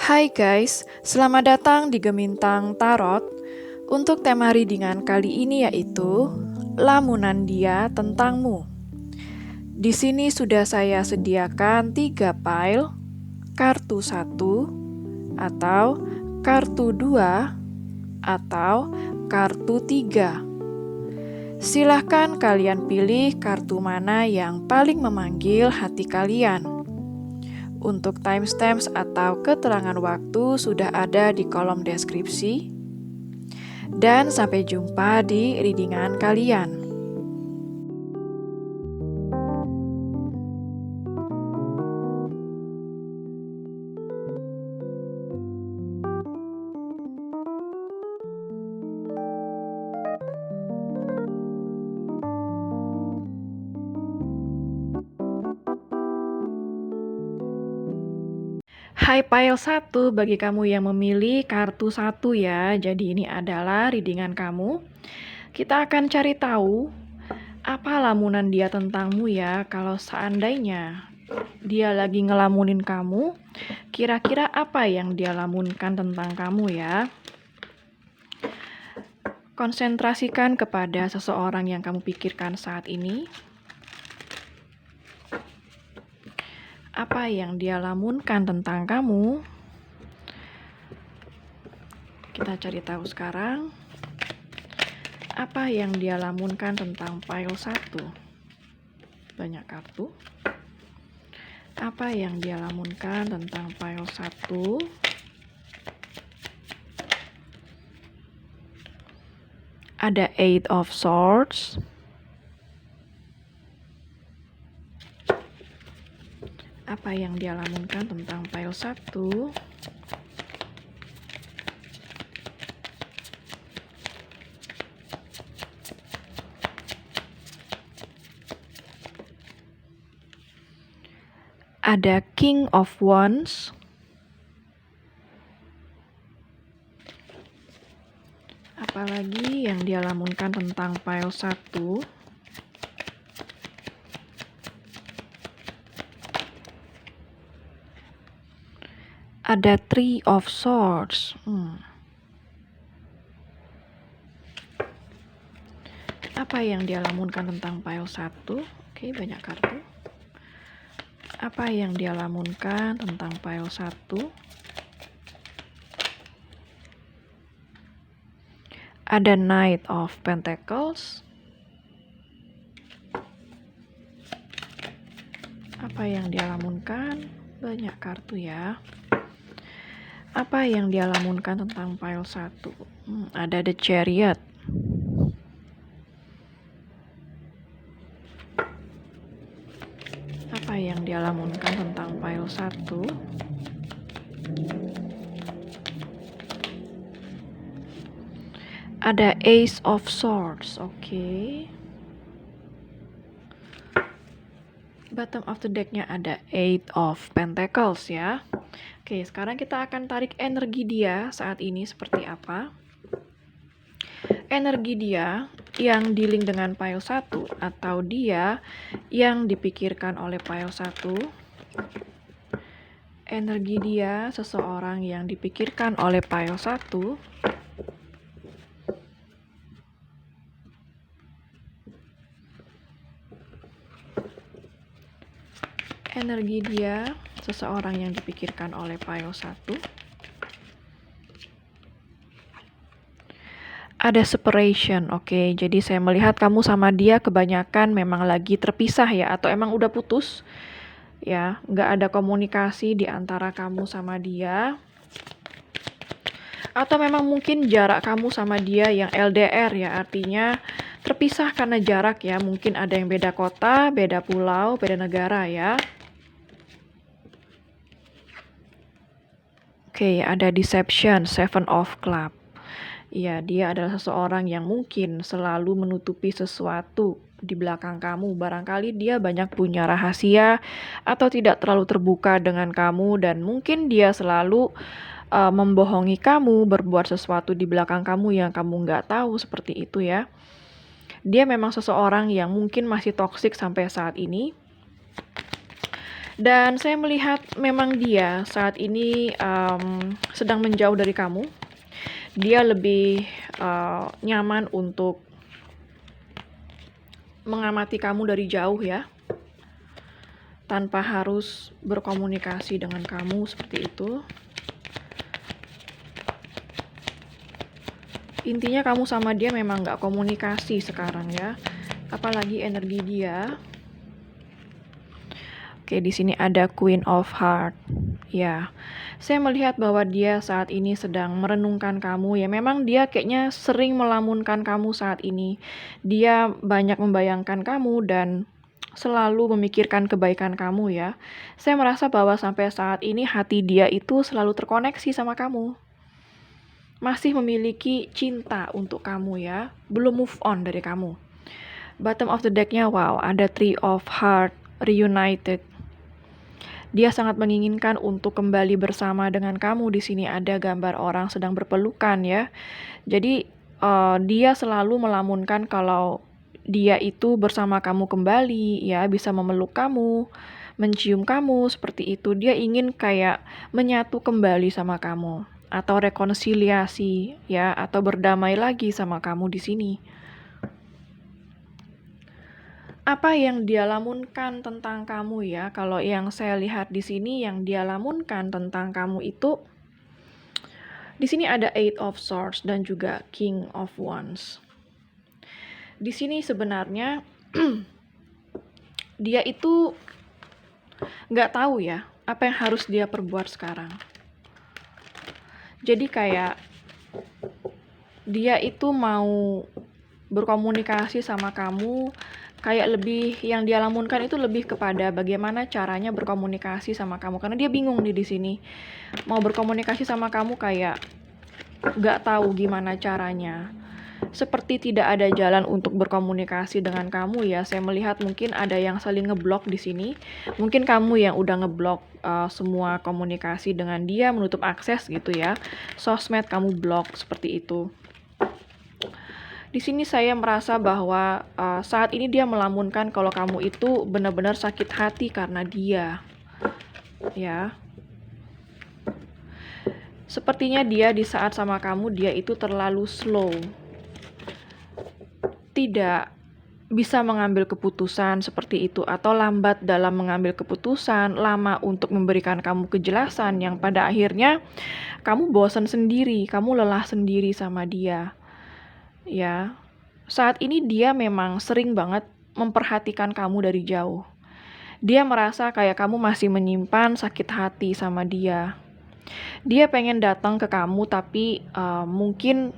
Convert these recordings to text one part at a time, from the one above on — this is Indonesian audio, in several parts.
Hai guys, selamat datang di Gemintang Tarot. Untuk tema readingan kali ini yaitu Lamunan Dia Tentangmu. Di sini sudah saya sediakan 3 pile, kartu 1, atau kartu 2, atau kartu 3. Silahkan kalian pilih kartu mana yang paling memanggil hati kalian. Untuk timestamps atau keterangan waktu sudah ada di kolom deskripsi. Dan sampai jumpa di readingan kalian. Hai pile 1 bagi kamu yang memilih kartu 1 ya. Jadi ini adalah readingan kamu. Kita akan cari tahu apa lamunan dia tentangmu ya. Kalau seandainya dia lagi ngelamunin kamu, kira-kira apa yang dia lamunkan tentang kamu ya. Konsentrasikan kepada seseorang yang kamu pikirkan saat ini. Apa yang dia lamunkan tentang kamu? Kita cari tahu sekarang. Apa yang dia lamunkan tentang pile 1? Banyak kartu. Apa yang dia lamunkan tentang pile 1? Ada 8 of Swords. Apa yang dia lamunkan tentang pile 1? Ada King of Wands. Apalagi yang dia lamunkan tentang pile 1? Ada Three of Swords. Apa yang dia lamunkan tentang pile 1? Oke, banyak kartu. Apa yang dia lamunkan tentang pile 1? Ada Knight of Pentacles. Apa yang dia lamunkan? Banyak kartu ya. Apa yang dia lamunkan tentang pile 1? Ada The Chariot. Apa yang dia lamunkan tentang pile 1? Ada Ace of Swords. Oke. Bottom of the deck-nya ada 8 of Pentacles ya. Oke, sekarang kita akan tarik energi dia saat ini seperti apa. Energi dia yang dealing dengan pile 1 atau dia yang dipikirkan oleh pile 1. Energi dia seseorang yang dipikirkan oleh pile 1. Energi dia seseorang yang dipikirkan oleh pile 1. Ada separation, oke. Jadi saya melihat kamu sama dia kebanyakan memang lagi terpisah ya, atau emang udah putus ya, nggak ada komunikasi di antara kamu sama dia. Atau memang mungkin jarak kamu sama dia yang LDR ya, artinya terpisah karena jarak ya. Mungkin ada yang beda kota, beda pulau, beda negara ya. Oke, ada deception, 7 of club. Iya, dia adalah seseorang yang mungkin selalu menutupi sesuatu di belakang kamu. Barangkali dia banyak punya rahasia atau tidak terlalu terbuka dengan kamu, dan mungkin dia selalu membohongi kamu, berbuat sesuatu di belakang kamu yang kamu nggak tahu, seperti itu ya. Dia memang seseorang yang mungkin masih toksik sampai saat ini. Dan saya melihat memang dia saat ini sedang menjauh dari kamu. Dia lebih nyaman untuk mengamati kamu dari jauh ya, tanpa harus berkomunikasi dengan kamu seperti itu. Intinya kamu sama dia memang nggak komunikasi sekarang ya, apalagi energi dia. Oke, di sini ada Queen of Heart. Ya, saya melihat bahwa dia saat ini sedang merenungkan kamu. Ya, memang dia kayaknya sering melamunkan kamu saat ini. Dia banyak membayangkan kamu dan selalu memikirkan kebaikan kamu ya. Saya merasa bahwa sampai saat ini hati dia itu selalu terkoneksi sama kamu. Masih memiliki cinta untuk kamu ya. Belum move on dari kamu. Bottom of the deck-nya, wow, ada Three of Heart reunited. Dia sangat menginginkan untuk kembali bersama dengan kamu. Di sini ada gambar orang sedang berpelukan ya. Jadi dia selalu melamunkan kalau dia itu bersama kamu kembali ya, bisa memeluk kamu, mencium kamu seperti itu. Dia ingin kayak menyatu kembali sama kamu atau rekonsiliasi ya, atau berdamai lagi sama kamu di sini. Apa yang dia lamunkan tentang kamu ya? Kalau yang saya lihat di sini yang dia lamunkan tentang kamu itu di sini ada Eight of Swords dan juga King of Wands. Di sini sebenarnya dia itu nggak tahu ya apa yang harus dia perbuat sekarang. Jadi kayak dia itu mau berkomunikasi sama kamu, kayak lebih yang dia lamunkan itu lebih kepada bagaimana caranya berkomunikasi sama kamu, karena dia bingung nih di sini mau berkomunikasi sama kamu kayak nggak tahu gimana caranya, seperti tidak ada jalan untuk berkomunikasi dengan kamu ya. Saya melihat mungkin ada yang saling ngeblok di sini, mungkin kamu yang udah ngeblok semua komunikasi dengan dia, menutup akses gitu ya, sosmed kamu blok seperti itu. Di sini saya merasa bahwa saat ini dia melamunkan kalau kamu itu benar-benar sakit hati karena dia. Ya. Sepertinya dia di saat sama kamu dia itu terlalu slow. Tidak bisa mengambil keputusan seperti itu, atau lambat dalam mengambil keputusan, lama untuk memberikan kamu kejelasan yang pada akhirnya kamu bosan sendiri, kamu lelah sendiri sama dia. Ya, saat ini dia memang sering banget memperhatikan kamu dari jauh. Dia merasa kayak kamu masih menyimpan sakit hati sama dia. Dia pengen datang ke kamu tapi mungkin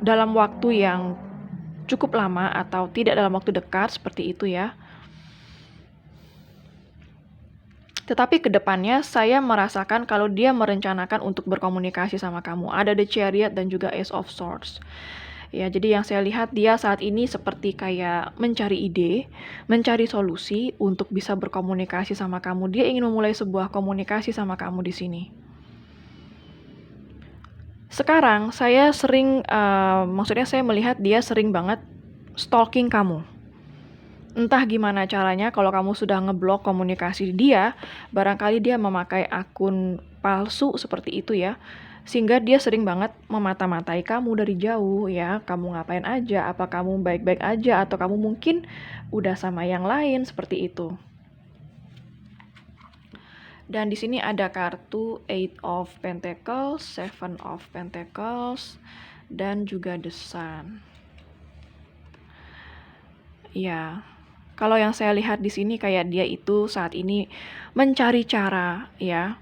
dalam waktu yang cukup lama atau tidak dalam waktu dekat seperti itu ya. Tetapi ke depannya saya merasakan kalau dia merencanakan untuk berkomunikasi sama kamu. Ada The Chariot dan juga Ace of Swords. Ya, jadi yang saya lihat dia saat ini seperti kayak mencari ide, mencari solusi untuk bisa berkomunikasi sama kamu. Dia ingin memulai sebuah komunikasi sama kamu di sini. Sekarang saya sering, maksudnya saya melihat dia sering banget stalking kamu. Entah gimana caranya, kalau kamu sudah ngeblok komunikasi dia, barangkali dia memakai akun palsu seperti itu ya. Sehingga dia sering banget memata-matai kamu dari jauh ya. Kamu ngapain aja, apa kamu baik-baik aja, atau kamu mungkin udah sama yang lain seperti itu. Dan di sini ada kartu Eight of Pentacles, Seven of Pentacles, dan juga The Sun. Ya, kalau yang saya lihat di sini kayak dia itu saat ini mencari cara ya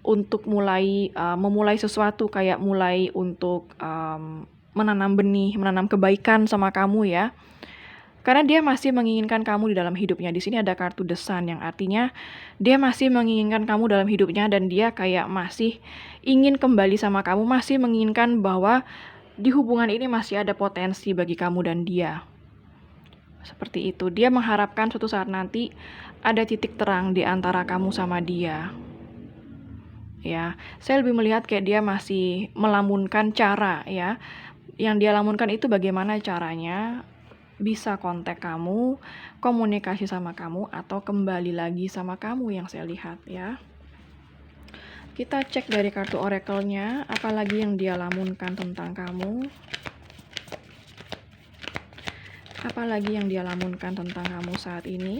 untuk memulai sesuatu, kayak mulai untuk menanam benih, menanam kebaikan sama kamu ya. Karena dia masih menginginkan kamu di dalam hidupnya. Di sini ada kartu The Sun yang artinya dia masih menginginkan kamu dalam hidupnya dan dia kayak masih ingin kembali sama kamu, masih menginginkan bahwa di hubungan ini masih ada potensi bagi kamu dan dia. Seperti itu. Dia mengharapkan suatu saat nanti ada titik terang di antara kamu sama dia. Ya, saya lebih melihat kayak dia masih melamunkan cara ya. Yang dia lamunkan itu bagaimana caranya bisa kontak kamu, komunikasi sama kamu, atau kembali lagi sama kamu yang saya lihat ya. Kita cek dari kartu oracle-nya, apalagi yang dia lamunkan tentang kamu. Apalagi yang dia lamunkan tentang kamu saat ini.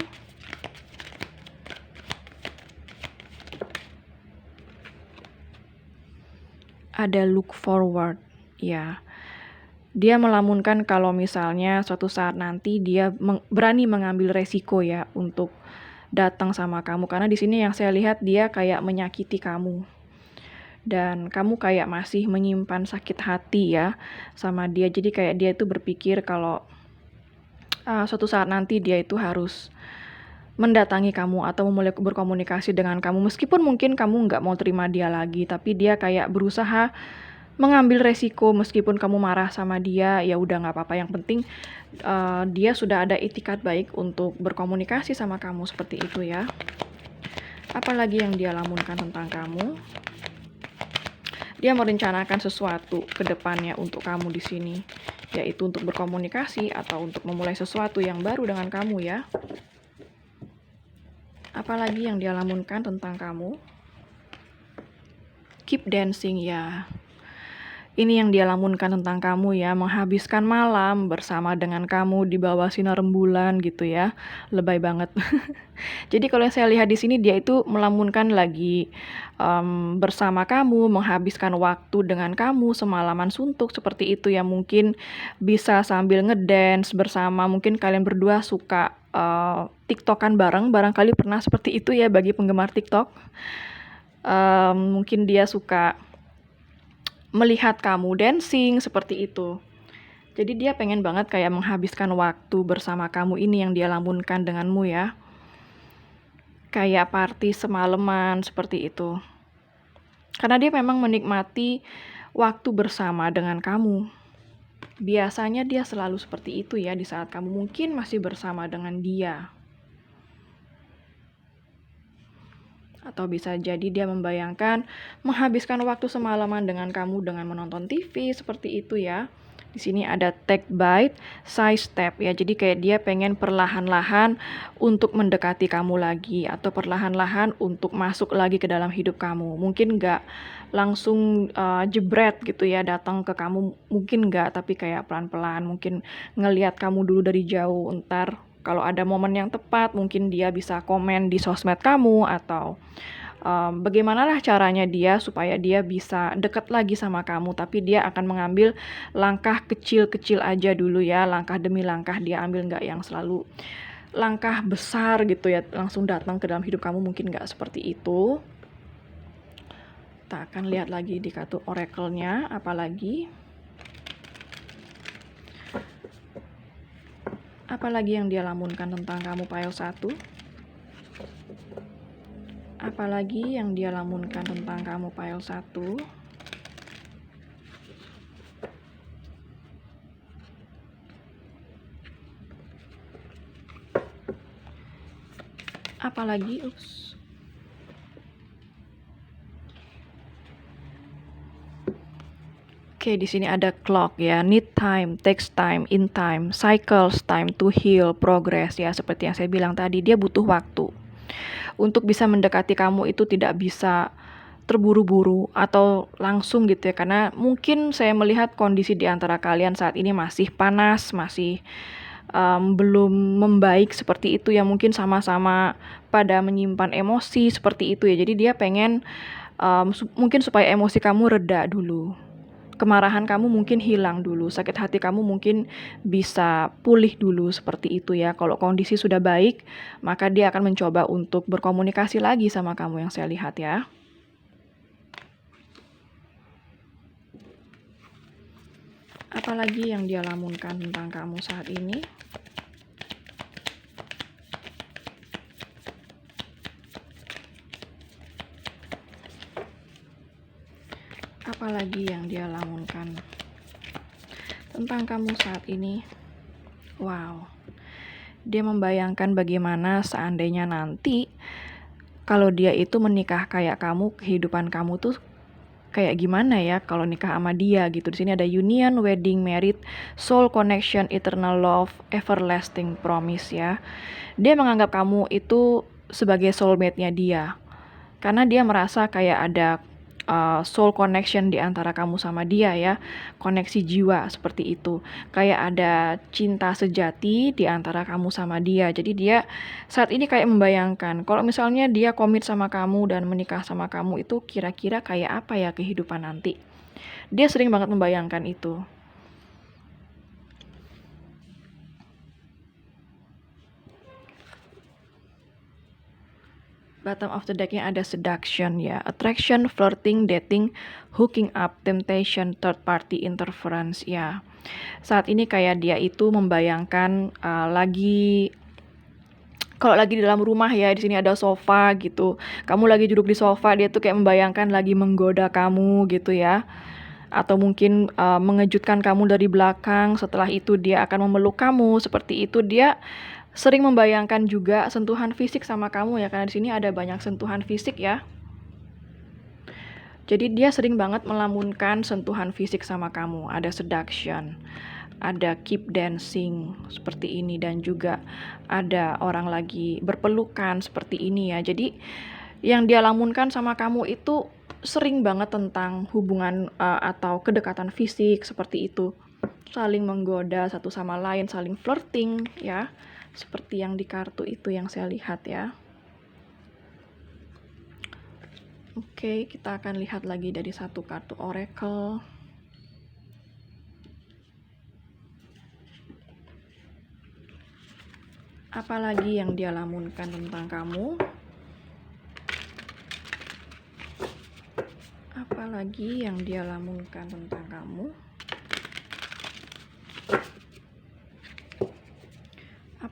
Ada look forward, ya. Dia melamunkan kalau misalnya suatu saat nanti dia berani mengambil resiko ya untuk datang sama kamu, karena di sini yang saya lihat dia kayak menyakiti kamu dan kamu kayak masih menyimpan sakit hati ya sama dia. Jadi kayak dia itu berpikir kalau suatu saat nanti dia itu harus mendatangi kamu atau memulai berkomunikasi dengan kamu, meskipun mungkin kamu nggak mau terima dia lagi, tapi dia kayak berusaha mengambil resiko. Meskipun kamu marah sama dia, ya udah nggak apa-apa, yang penting dia sudah ada itikat baik untuk berkomunikasi sama kamu, seperti itu ya. Apalagi yang dia lamunkan tentang kamu. Dia merencanakan sesuatu ke depannya untuk kamu di sini, yaitu untuk berkomunikasi atau untuk memulai sesuatu yang baru dengan kamu ya. Apalagi yang dia lamunkan tentang kamu. Keep dancing ya. Ini yang dia lamunkan tentang kamu ya, menghabiskan malam bersama dengan kamu di bawah sinar rembulan gitu ya. Lebay banget. Jadi kalau yang saya lihat di sini dia itu melamunkan lagi bersama kamu, menghabiskan waktu dengan kamu semalaman suntuk seperti itu ya. Mungkin bisa sambil ngedance bersama, mungkin kalian berdua suka TikTokan bareng, barangkali pernah seperti itu ya bagi penggemar TikTok. Mungkin dia suka melihat kamu dancing seperti itu. Jadi dia pengen banget kayak menghabiskan waktu bersama kamu, ini yang dia lamunkan denganmu ya. Kayak party semalaman seperti itu. Karena dia memang menikmati waktu bersama dengan kamu. Biasanya dia selalu seperti itu ya di saat kamu mungkin masih bersama dengan dia. Atau bisa jadi dia membayangkan menghabiskan waktu semalaman dengan kamu dengan menonton TV seperti itu ya. Di sini ada take bite, side step ya. Jadi kayak dia pengen perlahan-lahan untuk mendekati kamu lagi atau perlahan-lahan untuk masuk lagi ke dalam hidup kamu. Mungkin nggak langsung jebret gitu ya datang ke kamu, mungkin nggak, tapi kayak pelan-pelan, mungkin ngelihat kamu dulu dari jauh. Ntar kalau ada momen yang tepat, mungkin dia bisa komen di sosmed kamu atau bagaimanalah caranya dia supaya dia bisa dekat lagi sama kamu. Tapi dia akan mengambil langkah kecil-kecil aja dulu ya, langkah demi langkah dia ambil, nggak yang selalu langkah besar gitu ya, langsung datang ke dalam hidup kamu, mungkin nggak seperti itu. Kita akan lihat lagi di kartu oracle-nya, apalagi yang dia lamunkan tentang kamu pile 1. Apalagi yang dia lamunkan tentang kamu pile 1. Apalagi Oke, di sini ada clock ya, need time, takes time, in time, cycles, time to heal, progress ya. Seperti yang saya bilang tadi, dia butuh waktu untuk bisa mendekati kamu, itu tidak bisa terburu-buru atau langsung gitu ya. Karena mungkin saya melihat kondisi di antara kalian saat ini masih panas, masih belum membaik seperti itu ya. Mungkin sama-sama pada menyimpan emosi seperti itu ya. Jadi dia pengen mungkin supaya emosi kamu reda dulu, kemarahan kamu mungkin hilang dulu, sakit hati kamu mungkin bisa pulih dulu, seperti itu ya. Kalau kondisi sudah baik, maka dia akan mencoba untuk berkomunikasi lagi sama kamu yang saya lihat ya. Apalagi yang dia lamunkan tentang kamu saat ini. Apalagi yang dia lamunkan tentang kamu saat ini. Wow, dia membayangkan bagaimana seandainya nanti kalau dia itu menikah kayak kamu, kehidupan kamu tuh kayak gimana ya kalau nikah sama dia gitu. Di sini ada union, wedding, married, soul connection, eternal love, everlasting promise ya. Dia menganggap kamu itu sebagai soulmate-nya dia. Karena dia merasa kayak ada soul connection di antara kamu sama dia ya. Koneksi jiwa seperti itu. Kayak ada cinta sejati di antara kamu sama dia. Jadi dia saat ini kayak membayangkan kalau misalnya dia komit sama kamu dan menikah sama kamu itu kira-kira kayak apa ya kehidupan nanti. Dia sering banget membayangkan itu. Bottom of the deck-nya ada seduction ya, attraction, flirting, dating, hooking up, temptation, third party interference ya. Saat ini kayak dia itu membayangkan kalau lagi di dalam rumah ya, di sini ada sofa gitu. Kamu lagi duduk di sofa, dia tuh kayak membayangkan lagi menggoda kamu gitu ya. Atau mungkin mengejutkan kamu dari belakang, setelah itu dia akan memeluk kamu, seperti itu. Dia sering membayangkan juga sentuhan fisik sama kamu ya, karena di sini ada banyak sentuhan fisik ya. Jadi dia sering banget melamunkan sentuhan fisik sama kamu. Ada seduction, ada keep dancing seperti ini, dan juga ada orang lagi berpelukan seperti ini ya. Jadi yang dia lamunkan sama kamu itu sering banget tentang hubungan atau kedekatan fisik seperti itu. Saling menggoda satu sama lain, saling flirting ya. Seperti yang di kartu itu yang saya lihat ya. Oke, kita akan lihat lagi dari satu kartu oracle. Apalagi yang dia lamunkan tentang kamu? Apalagi yang dia lamunkan tentang kamu?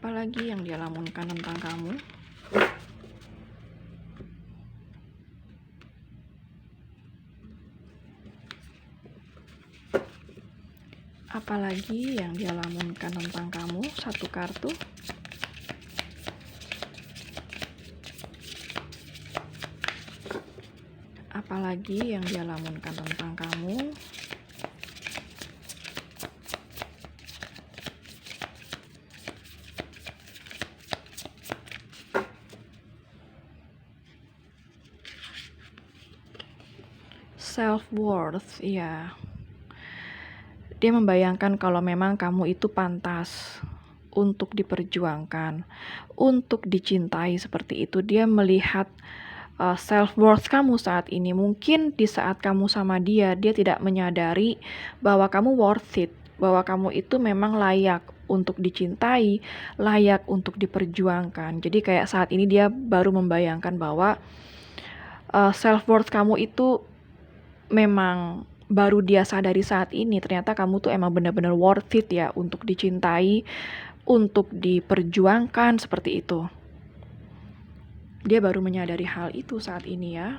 Apalagi yang dia lamunkan tentang kamu? Apalagi yang dia lamunkan tentang kamu? Satu kartu. Apalagi yang dia lamunkan tentang kamu? Self-worth, ya. Dia membayangkan kalau memang kamu itu pantas untuk diperjuangkan, untuk dicintai seperti itu. Dia melihat self-worth kamu saat ini. Mungkin di saat kamu sama dia, dia tidak menyadari bahwa kamu worth it, bahwa kamu itu memang layak untuk dicintai, layak untuk diperjuangkan. Jadi kayak saat ini dia baru membayangkan bahwa self-worth kamu itu memang baru dia sadari saat ini, ternyata kamu tuh emang benar-benar worth it ya untuk dicintai, untuk diperjuangkan seperti itu. Dia baru menyadari hal itu saat ini ya.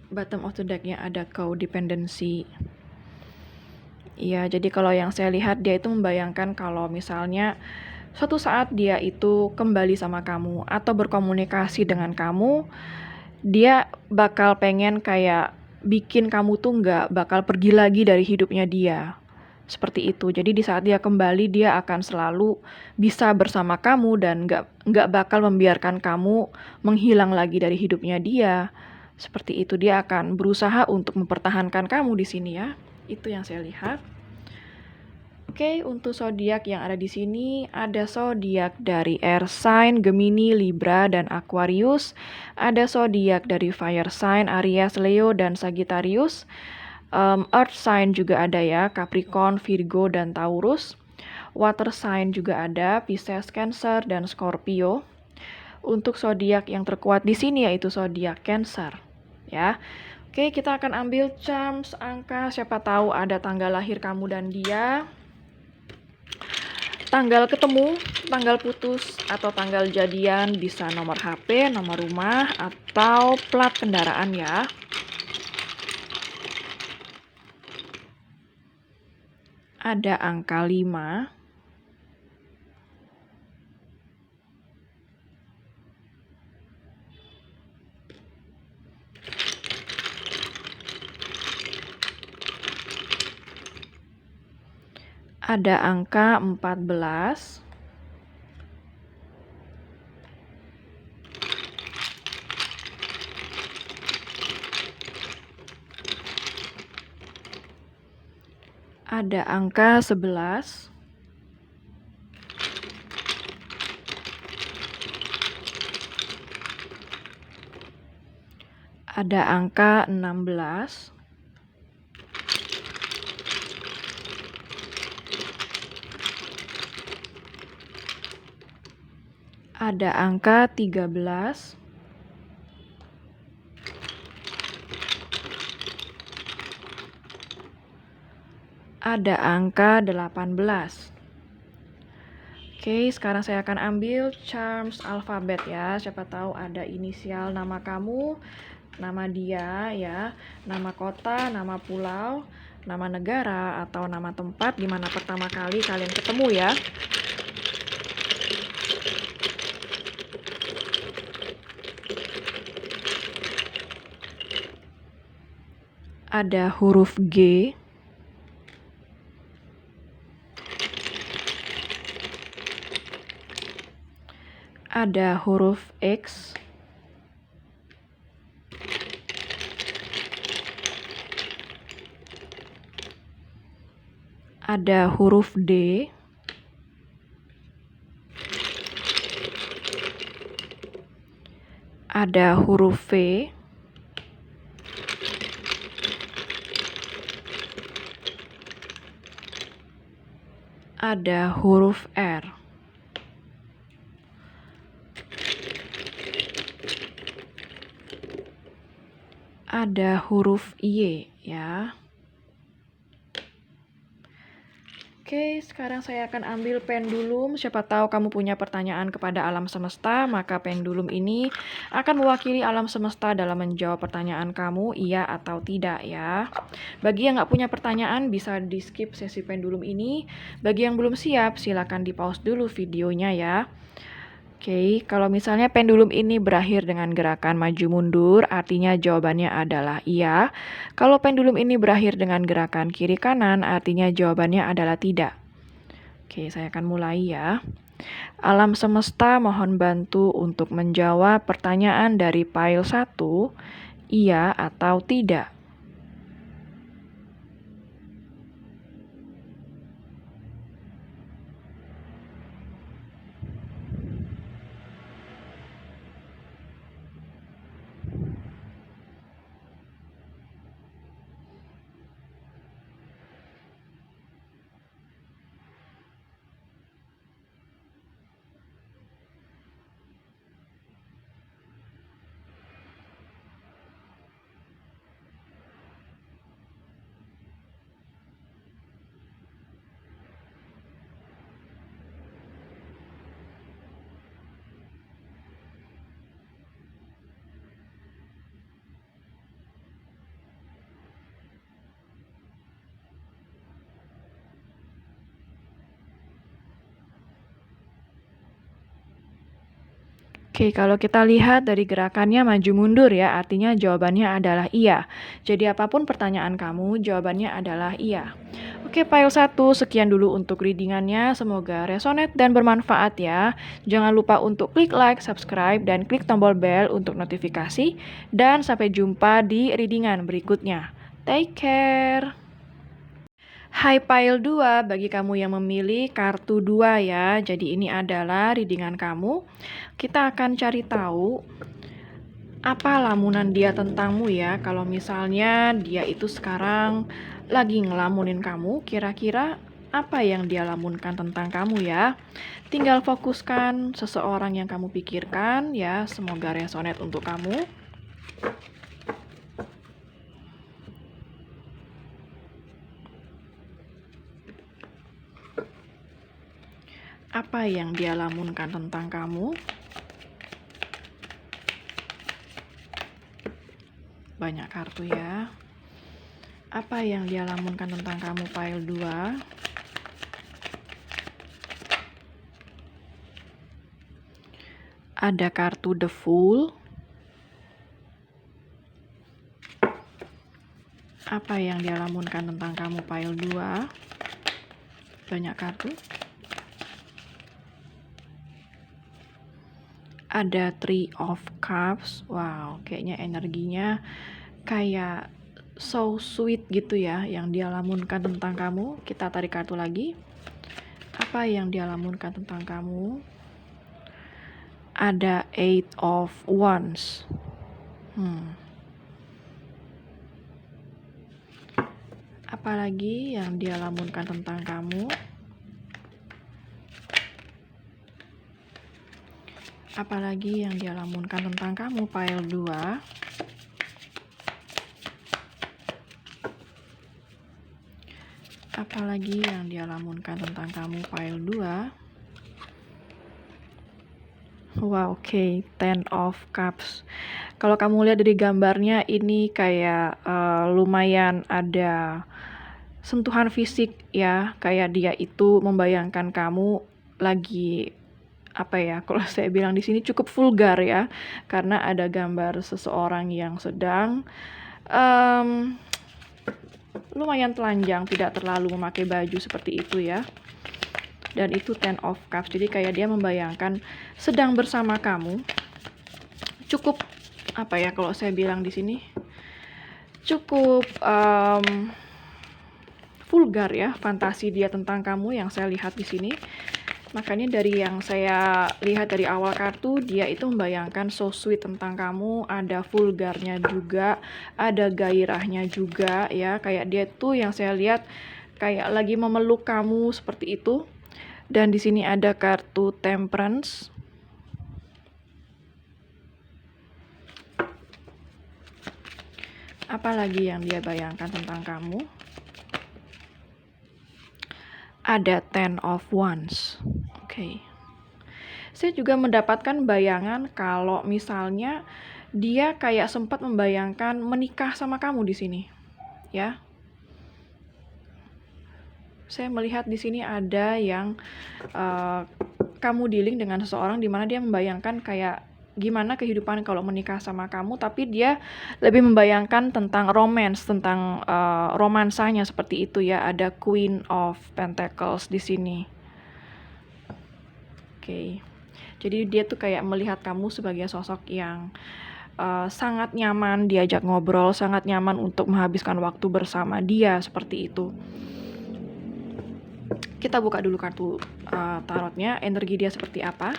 Bottom of the deck-nya ada codependency. Iya, jadi kalau yang saya lihat dia itu membayangkan kalau misalnya suatu saat dia itu kembali sama kamu atau berkomunikasi dengan kamu, dia bakal pengen kayak bikin kamu tuh nggak bakal pergi lagi dari hidupnya dia. Seperti itu. Jadi di saat dia kembali, dia akan selalu bisa bersama kamu dan nggak bakal membiarkan kamu menghilang lagi dari hidupnya dia. Seperti itu. Dia akan berusaha untuk mempertahankan kamu di sini ya. Itu yang saya lihat. Oke, untuk zodiak yang ada di sini ada zodiak dari air sign, Gemini, Libra, dan Aquarius. Ada zodiak dari fire sign, Aries, Leo, dan Sagittarius. Earth sign juga ada ya, Capricorn, Virgo, dan Taurus. Water sign juga ada, Pisces, Cancer, dan Scorpio. Untuk zodiak yang terkuat di sini yaitu zodiak Cancer, ya. Oke, kita akan ambil charms, angka, siapa tahu ada tanggal lahir kamu dan dia, tanggal ketemu, tanggal putus, atau tanggal jadian, bisa nomor HP, nomor rumah, atau plat kendaraan ya. Ada angka 5, Ada angka 14. Ada angka 11. Ada angka 16. Ada angka 13. Ada angka 18. Oke, sekarang saya akan ambil charms alfabet ya. Siapa tahu ada inisial nama kamu, nama dia ya, nama kota, nama pulau, nama negara, atau nama tempat di mana pertama kali kalian ketemu ya. Ada huruf G. Ada huruf X. Ada huruf D. Ada huruf V. Ada huruf R. Ada huruf Y ya. Oke, sekarang saya akan ambil pendulum. Siapa tahu kamu punya pertanyaan kepada alam semesta, maka pendulum ini akan mewakili alam semesta dalam menjawab pertanyaan kamu, iya atau tidak ya. Bagi yang nggak punya pertanyaan, bisa di-skip sesi pendulum ini. Bagi yang belum siap, silakan di-pause dulu videonya ya. Oke, kalau misalnya pendulum ini berakhir dengan gerakan maju mundur, artinya jawabannya adalah iya. Kalau pendulum ini berakhir dengan gerakan kiri kanan, artinya jawabannya adalah tidak. Oke, saya akan mulai ya. Alam semesta mohon bantu untuk menjawab pertanyaan dari file 1, iya atau tidak. Oke, kalau kita lihat dari gerakannya maju mundur ya, artinya jawabannya adalah iya. Jadi apapun pertanyaan kamu, jawabannya adalah iya. Oke, file 1 sekian dulu untuk readingannya. Semoga resonate dan bermanfaat ya. Jangan lupa untuk klik like, subscribe, dan klik tombol bell untuk notifikasi. Dan sampai jumpa di readingan berikutnya. Take care! Hai File 2, bagi kamu yang memilih kartu 2 ya. Jadi ini adalah readingan kamu. Kita akan cari tahu apa lamunan dia tentangmu ya. Kalau misalnya dia itu sekarang lagi ngelamunin kamu, kira-kira apa yang dia lamunkan tentang kamu ya. Tinggal fokuskan seseorang yang kamu pikirkan ya. Semoga resonate untuk kamu. Apa yang dia lamunkan tentang kamu? Banyak kartu ya. Apa yang dia lamunkan tentang kamu file 2? Ada kartu The Fool. Apa yang dia lamunkan tentang kamu file 2? banyak kartu. Ada Three of Cups. Wow, kayaknya energinya kayak so sweet gitu ya yang dia lamunkan tentang kamu. Kita tarik kartu lagi. Apa yang dia lamunkan tentang kamu? Ada Eight of Wands. Apalagi yang dia lamunkan tentang kamu? Apalagi yang dia lamunkan tentang kamu, pile 2. Apalagi yang dia lamunkan tentang kamu, pile 2. Wow, oke. Ten of Cups. Kalau kamu lihat dari gambarnya, ini kayak lumayan ada sentuhan fisik ya. Kayak dia itu membayangkan kamu lagi, apa ya, kalau saya bilang di sini cukup vulgar ya. Karena ada gambar seseorang yang sedang lumayan telanjang, tidak terlalu memakai baju seperti itu ya. Dan itu Ten of Cups, jadi kayak dia membayangkan sedang bersama kamu. Cukup, apa ya, kalau saya bilang di sini cukup vulgar ya fantasi dia tentang kamu yang saya lihat di sini. Makanya dari yang saya lihat dari awal kartu, dia itu membayangkan so sweet tentang kamu, ada vulgarnya juga, ada gairahnya juga ya. Kayak dia tuh yang saya lihat kayak lagi memeluk kamu seperti itu. Dan di sini ada kartu Temperance. Apalagi yang dia bayangkan tentang kamu? Ada Ten of Wands. Oke. Saya juga mendapatkan bayangan kalau misalnya dia kayak sempat membayangkan menikah sama kamu di sini. Ya. Saya melihat di sini ada yang kamu dealing dengan seseorang di mana dia membayangkan kayak gimana kehidupan kalau menikah sama kamu, tapi dia lebih membayangkan tentang romance, tentang romansanya seperti itu ya. Ada Queen of Pentacles di sini. Oke. Jadi dia tuh kayak melihat kamu sebagai sosok yang sangat nyaman diajak ngobrol, sangat nyaman untuk menghabiskan waktu bersama dia, seperti itu. Kita buka dulu kartu tarotnya, energi dia seperti apa.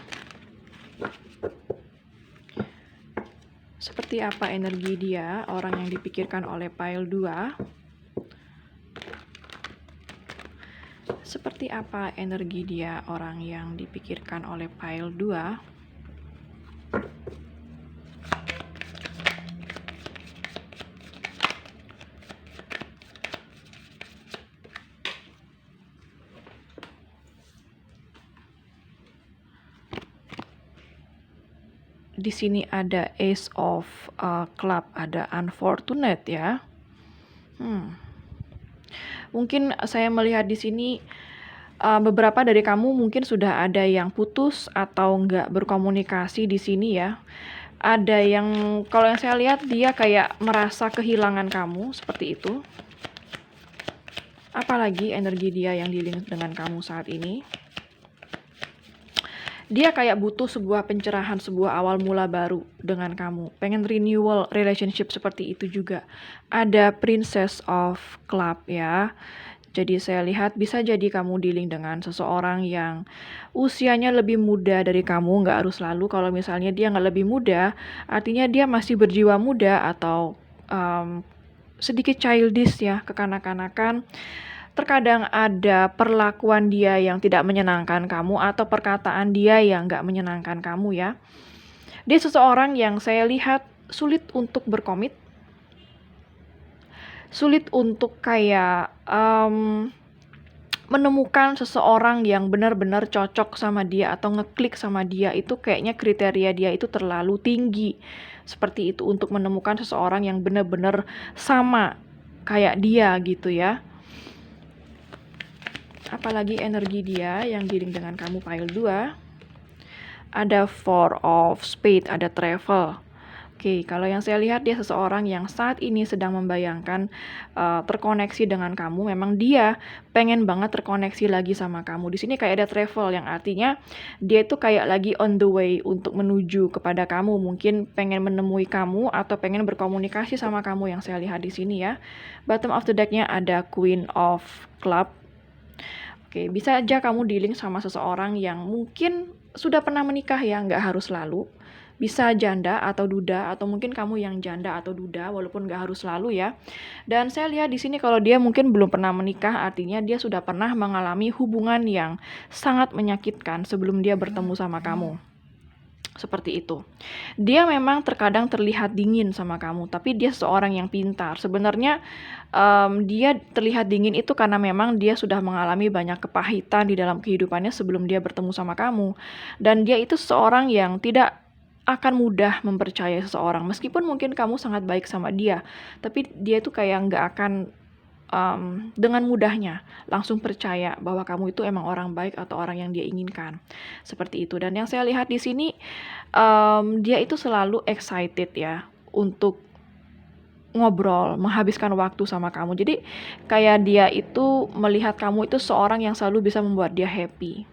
Seperti apa energi dia, orang yang dipikirkan oleh pile 2. Seperti apa energi dia, orang yang dipikirkan oleh pile 2. Di sini ada Ace of Club, ada unfortunate ya. Mungkin saya melihat di sini beberapa dari kamu mungkin sudah ada yang putus atau nggak berkomunikasi di sini ya. Ada yang, kalau yang saya lihat dia kayak merasa kehilangan kamu seperti itu. Apalagi energi dia yang dealing dengan kamu saat ini. Dia kayak butuh sebuah pencerahan, sebuah awal mula baru dengan kamu. Pengen renewal relationship seperti itu juga. Ada Princess of Club ya. Jadi saya lihat bisa jadi kamu dealing dengan seseorang yang usianya lebih muda dari kamu. Nggak harus selalu, kalau misalnya dia nggak lebih muda, artinya dia masih berjiwa muda atau sedikit childish ya, kekanak-kanakan. Terkadang ada perlakuan dia yang tidak menyenangkan kamu atau perkataan dia yang nggak menyenangkan kamu ya. Dia seseorang yang saya lihat sulit untuk berkomit, sulit untuk kayak menemukan seseorang yang benar-benar cocok sama dia atau ngeklik sama dia. Itu kayaknya kriteria dia itu terlalu tinggi seperti itu untuk menemukan seseorang yang benar-benar sama kayak dia gitu ya. Apalagi energi dia yang dealing dengan kamu pile 2. Ada Four of Spades, ada travel. Oke, kalau yang saya lihat dia seseorang yang saat ini sedang membayangkan, terkoneksi dengan kamu, memang dia pengen banget terkoneksi lagi sama kamu. Di sini kayak ada travel yang artinya dia itu kayak lagi on the way untuk menuju kepada kamu, mungkin pengen menemui kamu atau pengen berkomunikasi sama kamu yang saya lihat di sini ya. Bottom of the deck-nya ada Queen of Club. Oke, bisa aja kamu dealing sama seseorang yang mungkin sudah pernah menikah ya, nggak harus selalu. Bisa janda atau duda, atau mungkin kamu yang janda atau duda, walaupun nggak harus selalu ya. Dan saya lihat di sini kalau dia mungkin belum pernah menikah, artinya dia sudah pernah mengalami hubungan yang sangat menyakitkan sebelum dia bertemu sama kamu. Seperti itu. Dia memang terkadang terlihat dingin sama kamu, tapi dia seorang yang pintar. Sebenarnya dia terlihat dingin itu karena memang dia sudah mengalami banyak kepahitan di dalam kehidupannya sebelum dia bertemu sama kamu. Dan dia itu seorang yang tidak akan mudah mempercayai seseorang. Meskipun mungkin kamu sangat baik sama dia, tapi dia tuh kayak nggak akan dengan mudahnya langsung percaya bahwa kamu itu emang orang baik atau orang yang dia inginkan. Seperti itu. Dan yang saya lihat di sini, dia itu selalu excited ya untuk ngobrol, menghabiskan waktu sama kamu. Jadi kayak dia itu melihat kamu itu seorang yang selalu bisa membuat dia happy.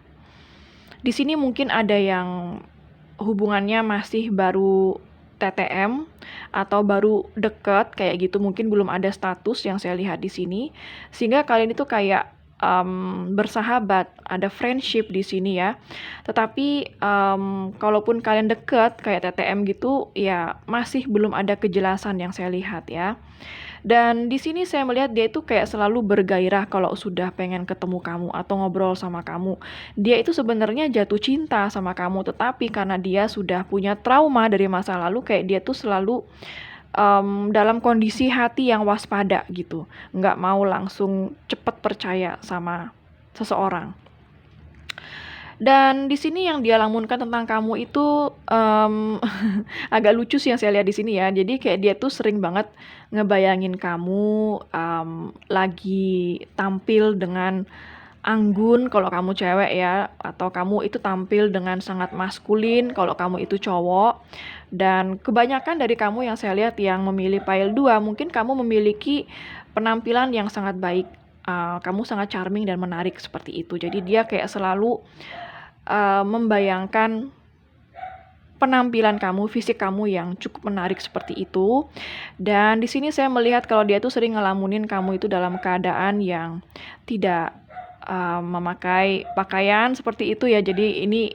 Di sini mungkin ada yang hubungannya masih baru TTM atau baru deket kayak gitu, mungkin belum ada status yang saya lihat di sini, sehingga kalian itu kayak bersahabat, ada friendship di sini ya. Tetapi kalaupun kalian deket kayak TTM gitu, ya masih belum ada kejelasan yang saya lihat ya. Dan di sini saya melihat dia itu kayak selalu bergairah kalau sudah pengen ketemu kamu atau ngobrol sama kamu. Dia itu sebenarnya jatuh cinta sama kamu, tetapi karena dia sudah punya trauma dari masa lalu, kayak dia tuh selalu dalam kondisi hati yang waspada gitu. Nggak mau langsung cepet percaya sama seseorang. Dan di sini yang dia lamunkan tentang kamu itu agak lucu sih yang saya lihat di sini ya. Jadi kayak dia tuh sering banget ngebayangin kamu lagi tampil dengan anggun kalau kamu cewek ya, atau kamu itu tampil dengan sangat maskulin kalau kamu itu cowok. Dan kebanyakan dari kamu yang saya lihat yang memilih pile 2, mungkin kamu memiliki penampilan yang sangat baik. Kamu sangat charming dan menarik seperti itu. Jadi dia kayak selalu membayangkan penampilan kamu, fisik kamu yang cukup menarik seperti itu. Dan di sini saya melihat kalau dia tuh sering ngelamunin kamu itu dalam keadaan yang tidak memakai pakaian seperti itu ya. Jadi ini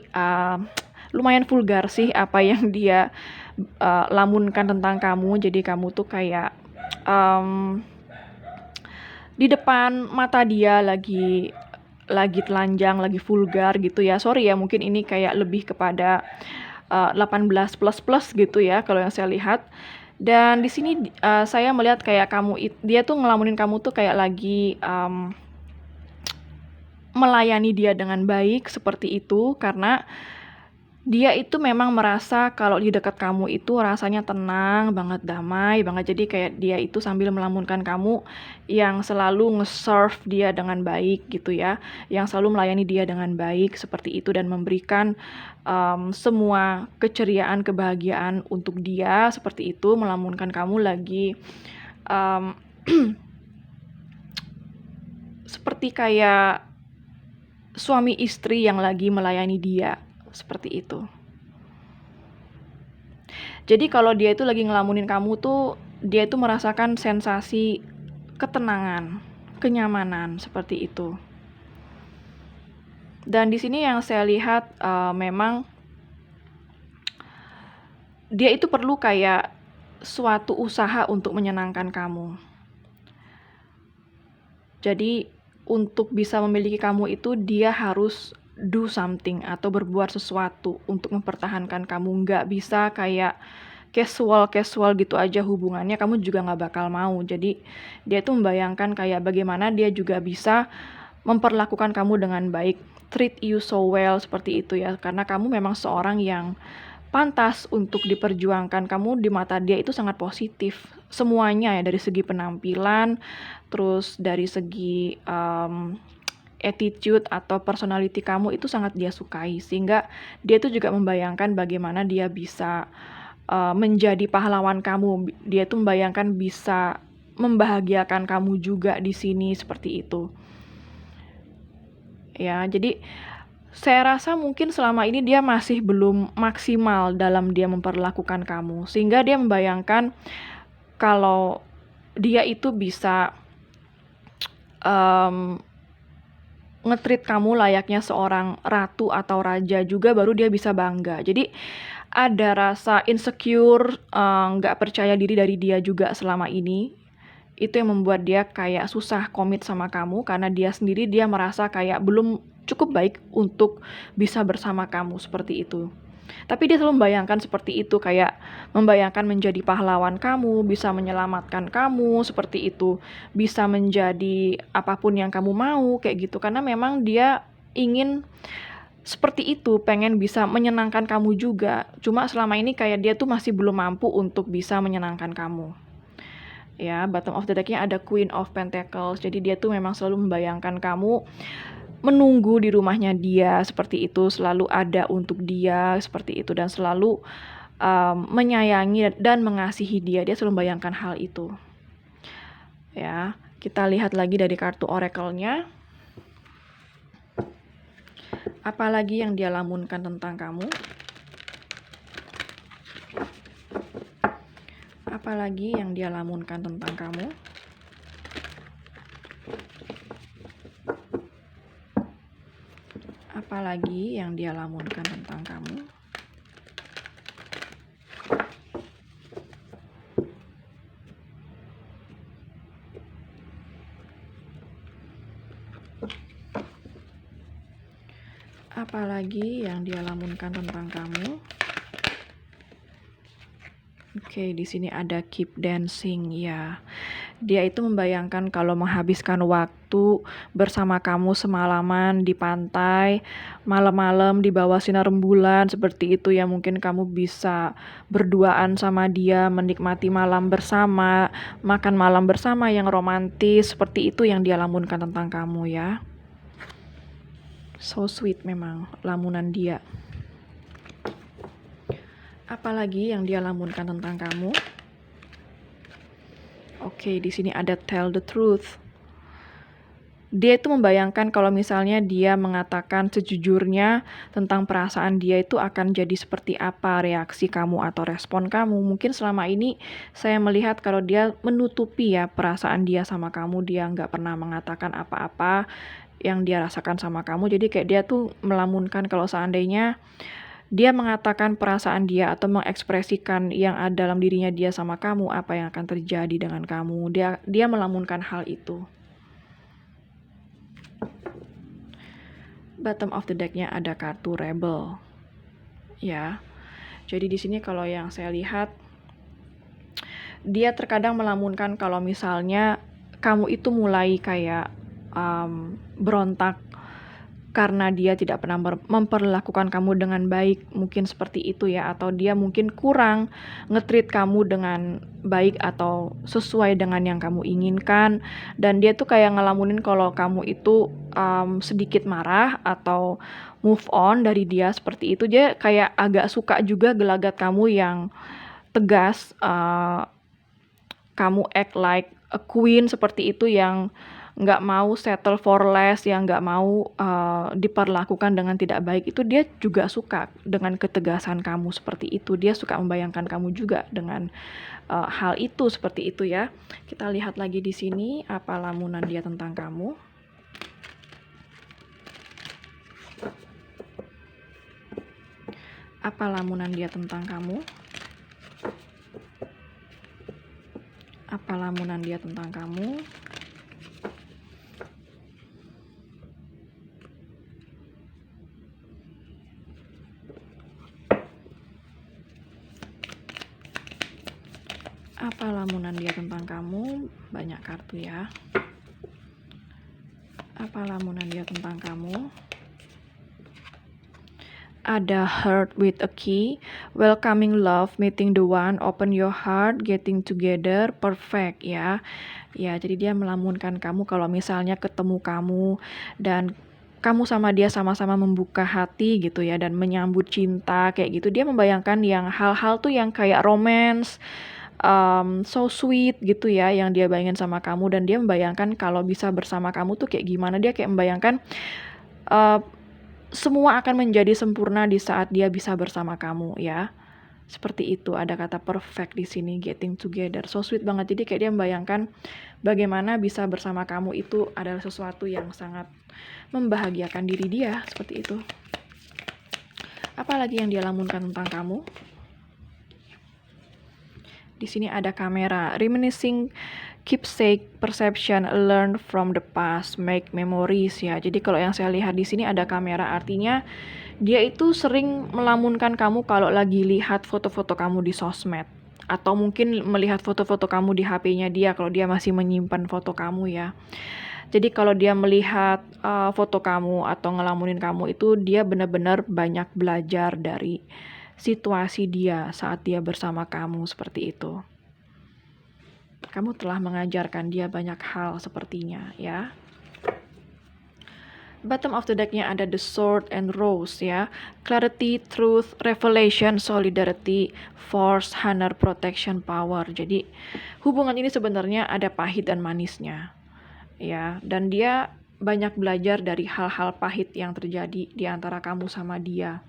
lumayan vulgar sih apa yang dia lamunkan tentang kamu. Jadi kamu tuh kayak di depan mata dia lagi telanjang, lagi vulgar gitu ya. Sorry ya, mungkin ini kayak lebih kepada 18 plus gitu ya kalau yang saya lihat. Dan di sini saya melihat kayak dia tuh ngelamunin kamu tuh kayak lagi melayani dia dengan baik seperti itu, karena dia itu memang merasa kalau di dekat kamu itu rasanya tenang banget, damai banget. Jadi kayak dia itu sambil melamunkan kamu yang selalu nge-serve dia dengan baik gitu ya, yang selalu melayani dia dengan baik seperti itu dan memberikan semua keceriaan, kebahagiaan untuk dia seperti itu, melamunkan kamu lagi seperti kayak suami istri yang lagi melayani dia. Seperti itu. Jadi kalau dia itu lagi ngelamunin kamu tuh, dia itu merasakan sensasi ketenangan, kenyamanan seperti itu. Dan di sini yang saya lihat memang dia itu perlu kayak suatu usaha untuk menyenangkan kamu. Jadi untuk bisa memiliki kamu itu dia harus do something atau berbuat sesuatu untuk mempertahankan kamu. Nggak bisa kayak casual gitu aja hubungannya, kamu juga nggak bakal mau. Jadi dia tuh membayangkan kayak bagaimana dia juga bisa memperlakukan kamu dengan baik, treat you so well seperti itu ya, karena kamu memang seorang yang pantas untuk diperjuangkan. Kamu di mata dia itu sangat positif semuanya ya, dari segi penampilan, terus dari segi attitude atau personality kamu itu sangat dia sukai, sehingga dia tuh juga membayangkan bagaimana dia bisa menjadi pahlawan kamu. Dia tuh membayangkan bisa membahagiakan kamu juga di sini, seperti itu. Ya, jadi saya rasa mungkin selama ini dia masih belum maksimal dalam dia memperlakukan kamu, sehingga dia membayangkan kalau dia itu bisa nge-treat kamu layaknya seorang ratu atau raja juga, baru dia bisa bangga. Jadi ada rasa insecure, nggak percaya diri dari dia juga selama ini. Itu yang membuat dia kayak susah komit sama kamu, karena dia sendiri dia merasa kayak belum cukup baik untuk bisa bersama kamu, seperti itu. Tapi dia selalu membayangkan seperti itu, kayak membayangkan menjadi pahlawan kamu, bisa menyelamatkan kamu, seperti itu. Bisa menjadi apapun yang kamu mau, kayak gitu. Karena memang dia ingin seperti itu, pengen bisa menyenangkan kamu juga. Cuma selama ini kayak dia tuh masih belum mampu untuk bisa menyenangkan kamu. Ya, bottom of the deck-nya ada Queen of Pentacles. Jadi dia tuh memang selalu membayangkan kamu menunggu di rumahnya dia, seperti itu, selalu ada untuk dia, seperti itu, dan selalu menyayangi dan mengasihi dia. Dia selalu membayangkan hal itu. Ya, kita lihat lagi dari kartu oracle-nya. Apalagi yang dia lamunkan tentang kamu? Apalagi yang dia lamunkan tentang kamu? Apalagi yang dia lamunkan tentang kamu? Apalagi yang dia lamunkan tentang kamu? Oke, di sini ada keep dancing, ya. Dia itu membayangkan kalau menghabiskan waktu bersama kamu semalaman di pantai, malam-malam di bawah sinar rembulan, seperti itu ya. Mungkin kamu bisa berduaan sama dia, menikmati malam bersama, makan malam bersama yang romantis, seperti itu yang dia lamunkan tentang kamu, ya. So sweet memang lamunan dia. Apalagi yang dia lamunkan tentang kamu? Oke, di sini ada tell the truth. Dia itu membayangkan kalau misalnya dia mengatakan sejujurnya tentang perasaan dia, itu akan jadi seperti apa reaksi kamu atau respon kamu. Mungkin selama ini saya melihat kalau dia menutupi ya perasaan dia sama kamu, dia nggak pernah mengatakan apa-apa yang dia rasakan sama kamu. Jadi kayak dia tuh melamunkan kalau seandainya dia mengatakan perasaan dia atau mengekspresikan yang ada dalam dirinya dia sama kamu, apa yang akan terjadi dengan kamu. Dia melamunkan hal itu. Bottom of the deck-nya ada kartu Rebel. Ya. Jadi di sini kalau yang saya lihat, dia terkadang melamunkan kalau misalnya kamu itu mulai kayak berontak karena dia tidak pernah memperlakukan kamu dengan baik, mungkin seperti itu ya, atau dia mungkin kurang nge-treat kamu dengan baik atau sesuai dengan yang kamu inginkan, dan dia tuh kayak ngelamunin kalau kamu itu sedikit marah atau move on dari dia, seperti itu. Dia kayak agak suka juga gelagat kamu yang tegas, kamu act like a queen, seperti itu, yang nggak mau settle for less, yang nggak mau diperlakukan dengan tidak baik. Itu dia juga suka dengan ketegasan kamu, seperti itu. Dia suka membayangkan kamu juga dengan hal itu, seperti itu ya. Kita lihat lagi di sini apa lamunan dia tentang kamu. Apa lamunan dia tentang kamu? Apa lamunan dia tentang kamu? Apa lamunan dia tentang kamu? Banyak kartu ya. Apa lamunan dia tentang kamu? Ada heart with a key, welcoming love, meeting the one, open your heart, getting together, perfect ya. Ya, jadi dia melamunkan kamu kalau misalnya ketemu kamu dan kamu sama dia sama-sama membuka hati gitu ya dan menyambut cinta kayak gitu. Dia membayangkan yang hal-hal tuh yang kayak romance, so sweet gitu ya yang dia bayangin sama kamu, dan dia membayangkan kalau bisa bersama kamu tuh kayak gimana. Dia kayak membayangkan semua akan menjadi sempurna di saat dia bisa bersama kamu ya. Seperti itu, ada kata perfect di sini, getting together. So sweet banget. Jadi kayak dia membayangkan bagaimana bisa bersama kamu itu adalah sesuatu yang sangat membahagiakan diri dia, seperti itu. Apalagi yang dia lamunkan tentang kamu? Di sini ada kamera, reminiscing keepsake perception, learn from the past, make memories ya. Jadi kalau yang saya lihat di sini ada kamera, artinya dia itu sering melamunkan kamu kalau lagi lihat foto-foto kamu di sosmed, atau mungkin melihat foto-foto kamu di HP-nya dia kalau dia masih menyimpan foto kamu ya. Jadi kalau dia melihat foto kamu atau ngelamunin kamu itu, dia benar-benar banyak belajar dari situasi dia saat dia bersama kamu, seperti itu. Kamu telah mengajarkan dia banyak hal sepertinya ya. Bottom of the deck-nya ada the sword and rose ya. Clarity, truth, revelation, solidarity, force, honor, protection, power. Jadi hubungan ini sebenarnya ada pahit dan manisnya ya. Dan dia banyak belajar dari hal-hal pahit yang terjadi di antara kamu sama dia.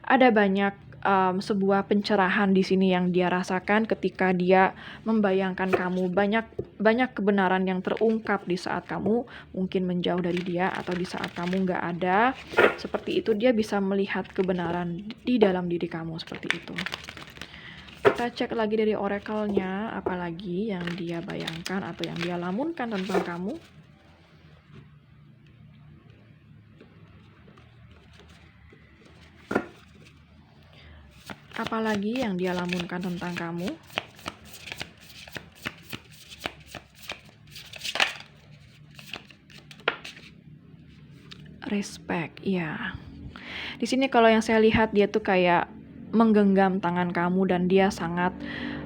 Ada banyak sebuah pencerahan di sini yang dia rasakan ketika dia membayangkan kamu. Banyak kebenaran yang terungkap di saat kamu mungkin menjauh dari dia atau di saat kamu nggak ada. Seperti itu, dia bisa melihat kebenaran di dalam diri kamu, seperti itu. Kita cek lagi dari oracle-nya, apalagi yang dia bayangkan atau yang dia lamunkan tentang kamu. Apalagi yang dia lamunkan tentang kamu? Respect, ya. Di sini kalau yang saya lihat, dia tuh kayak menggenggam tangan kamu dan dia sangat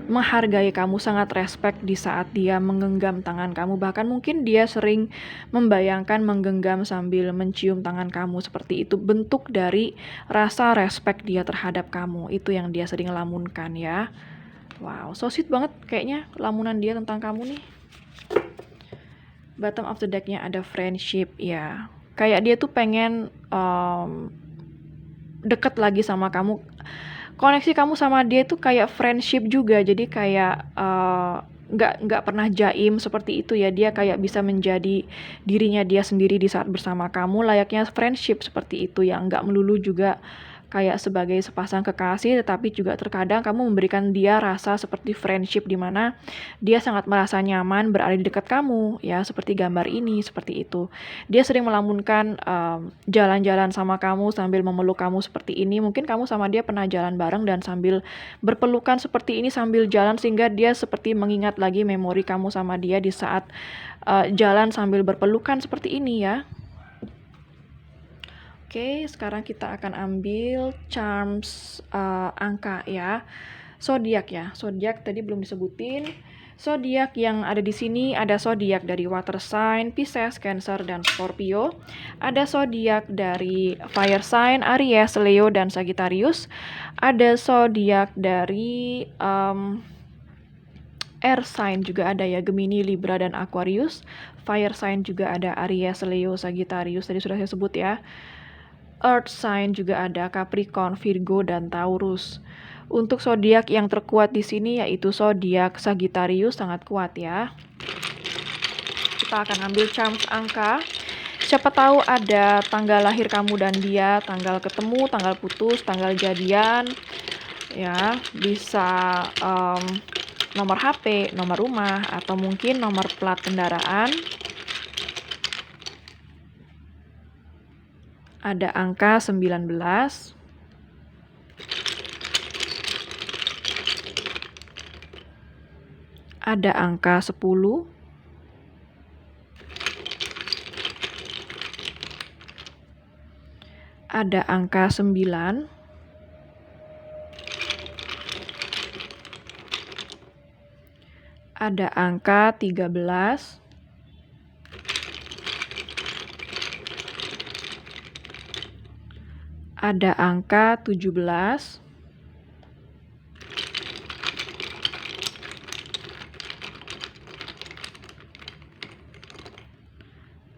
menghargai kamu, sangat respect di saat dia menggenggam tangan kamu. Bahkan mungkin dia sering membayangkan menggenggam sambil mencium tangan kamu, seperti itu. Bentuk dari rasa respect dia terhadap kamu, itu yang dia sering lamunkan ya. Wow, so sweet banget kayaknya lamunan dia tentang kamu nih. Bottom of the deck-nya ada friendship ya. Kayak dia tuh pengen deket lagi sama kamu. Koneksi kamu sama dia itu kayak friendship juga, jadi kayak nggak pernah jaim seperti itu ya. Dia kayak bisa menjadi dirinya dia sendiri di saat bersama kamu, layaknya friendship seperti itu ya. Nggak melulu juga kayak sebagai sepasang kekasih, tetapi juga terkadang kamu memberikan dia rasa seperti friendship, di mana dia sangat merasa nyaman berada di dekat kamu ya, seperti gambar ini, seperti itu. Dia sering melamunkan jalan-jalan sama kamu sambil memeluk kamu seperti ini. Mungkin kamu sama dia pernah jalan bareng dan sambil berpelukan seperti ini sambil jalan, sehingga dia seperti mengingat lagi memori kamu sama dia di saat jalan sambil berpelukan seperti ini ya. Oke, sekarang kita akan ambil charms angka ya. Zodiak ya. Zodiak tadi belum disebutin. Zodiak yang ada di sini ada zodiak dari water sign, Pisces, Cancer, dan Scorpio. Ada zodiak dari fire sign, Aries, Leo, dan Sagittarius. Ada zodiak dari air sign juga ada ya, Gemini, Libra, dan Aquarius. Fire sign juga ada Aries, Leo, Sagittarius. Tadi sudah saya sebut ya. Earth sign juga ada Capricorn, Virgo, dan Taurus. Untuk zodiak yang terkuat di sini yaitu zodiak Sagittarius, sangat kuat ya. Kita akan ambil charms angka. Siapa tahu ada tanggal lahir kamu dan dia, tanggal ketemu, tanggal putus, tanggal jadian. Ya, bisa nomor HP, nomor rumah, atau mungkin nomor plat kendaraan. Ada angka 19, ada angka 10, ada angka 9, ada angka 13, Ada angka 17.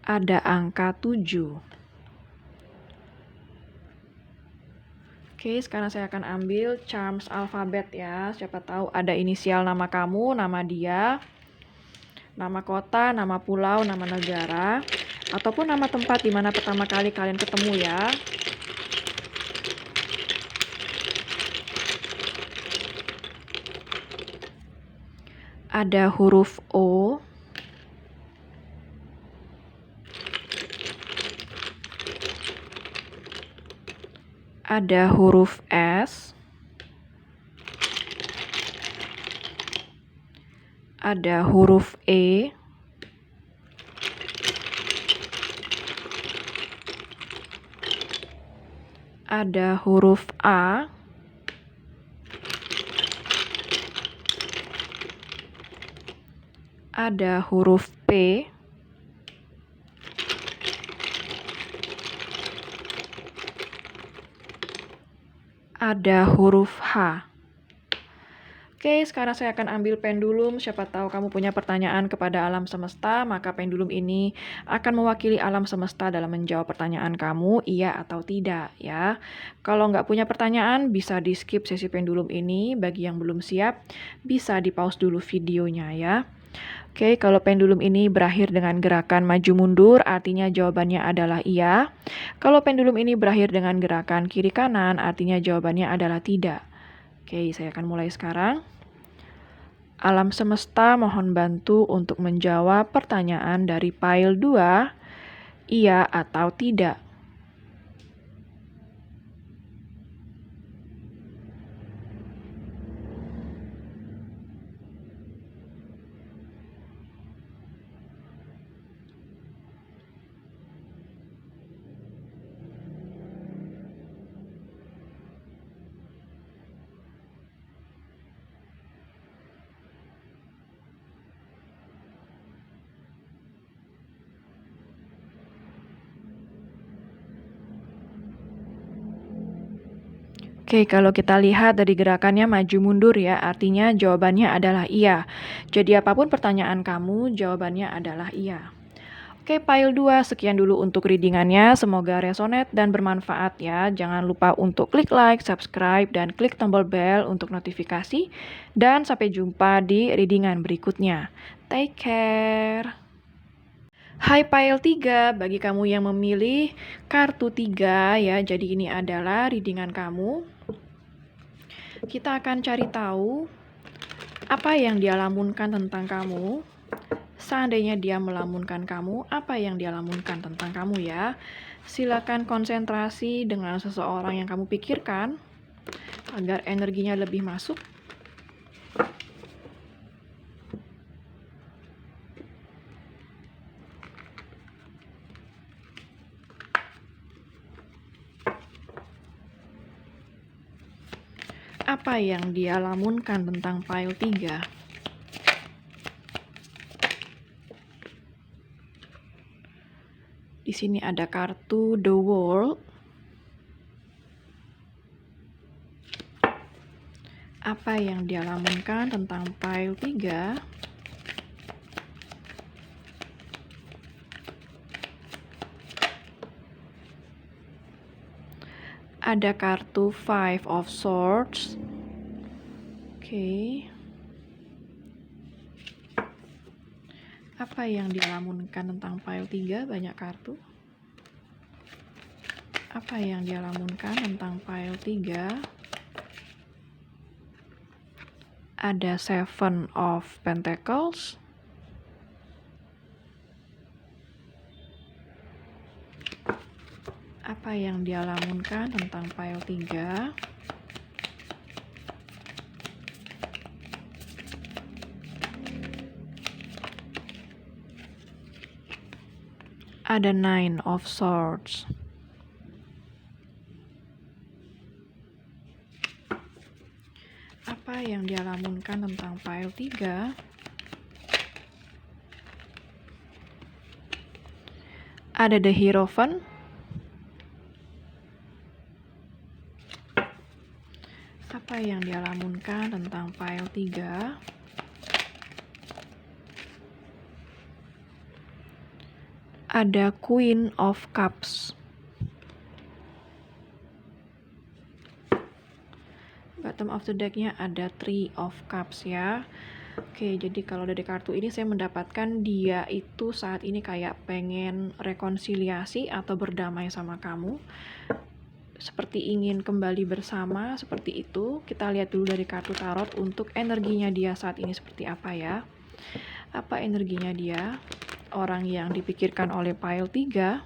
Ada angka 7. Oke, sekarang saya akan ambil charms alfabet ya. Siapa tahu ada inisial nama kamu, nama dia, nama kota, nama pulau, nama negara, ataupun nama tempat di mana pertama kali kalian ketemu ya. Ada huruf O. Ada huruf S. Ada huruf E. Ada huruf A. Ada huruf P. Ada huruf H. Oke, sekarang saya akan ambil pendulum. Siapa tahu kamu punya pertanyaan kepada alam semesta, maka pendulum ini akan mewakili alam semesta dalam menjawab pertanyaan kamu, iya atau tidak ya. Kalau nggak punya pertanyaan, bisa di skip sesi pendulum ini. Bagi yang belum siap, bisa di pause dulu videonya ya. Oke, kalau pendulum ini berakhir dengan gerakan maju mundur, artinya jawabannya adalah iya. Kalau pendulum ini berakhir dengan gerakan kiri kanan, artinya jawabannya adalah tidak. Oke, saya akan mulai sekarang. Alam semesta mohon bantu untuk menjawab pertanyaan dari pile 2, iya atau tidak. Oke, kalau kita lihat dari gerakannya maju mundur ya, artinya jawabannya adalah iya. Jadi apapun pertanyaan kamu, jawabannya adalah iya. Oke, pile 2, sekian dulu untuk readingannya. Semoga resonate dan bermanfaat ya. Jangan lupa untuk klik like, subscribe, dan klik tombol bell untuk notifikasi. Dan sampai jumpa di readingan berikutnya. Take care. Hai pile 3, bagi kamu yang memilih kartu 3 ya, jadi ini adalah readingan kamu. Kita akan cari tahu apa yang dia lamunkan tentang kamu. Seandainya dia melamunkan kamu, apa yang dia lamunkan tentang kamu ya. Silakan konsentrasi dengan seseorang yang kamu pikirkan agar energinya lebih masuk. Apa yang dia lamunkan tentang pile 3? Di sini ada kartu The World. Apa yang dia lamunkan tentang pile 3? Ada kartu Five of Swords. Oke. Apa yang dia lamunkan tentang pile 3? Banyak kartu. Apa yang dia lamunkan tentang pile 3? Ada Seven of Pentacles. Apa yang dia lamunkan tentang pile 3? Ada Nine of Swords. Apa yang dia lamunkan tentang pile 3? Ada The Hierophant. Apa yang dia lamunkan tentang pile 3? Ada Queen of Cups. Bottom of the deck-nya ada Three of Cups ya. Oke, jadi kalau dari kartu ini saya mendapatkan dia itu saat ini kayak pengen rekonsiliasi atau berdamai sama kamu. Seperti ingin kembali bersama, seperti itu. Kita lihat dulu dari kartu tarot untuk energinya dia saat ini seperti apa ya. Apa energinya dia? Orang yang dipikirkan oleh pile 3.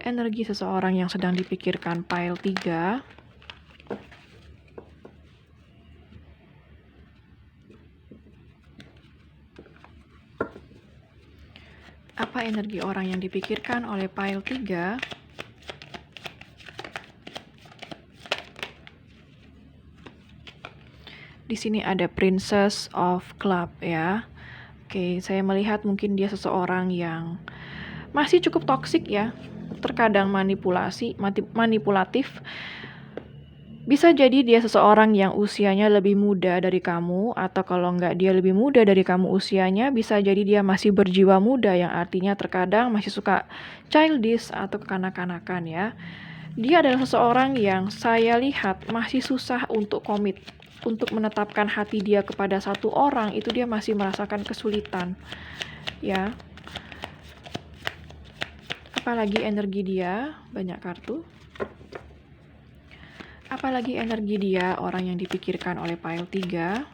Energi seseorang yang sedang dipikirkan pile 3. Apa energi orang yang dipikirkan oleh pile 3? Di sini ada Princess of Club ya. Oke, saya melihat mungkin dia seseorang yang masih cukup toksik ya. Terkadang manipulatif. Bisa jadi dia seseorang yang usianya lebih muda dari kamu, atau kalau nggak dia lebih muda dari kamu usianya, bisa jadi dia masih berjiwa muda, yang artinya terkadang masih suka childish atau kekanak-kanakan ya. Dia adalah seseorang yang saya lihat masih susah untuk komit, untuk menetapkan hati dia kepada satu orang, itu dia masih merasakan kesulitan ya. Apalagi energi dia, banyak kartu. Apalagi energi dia, orang yang dipikirkan oleh pile 3.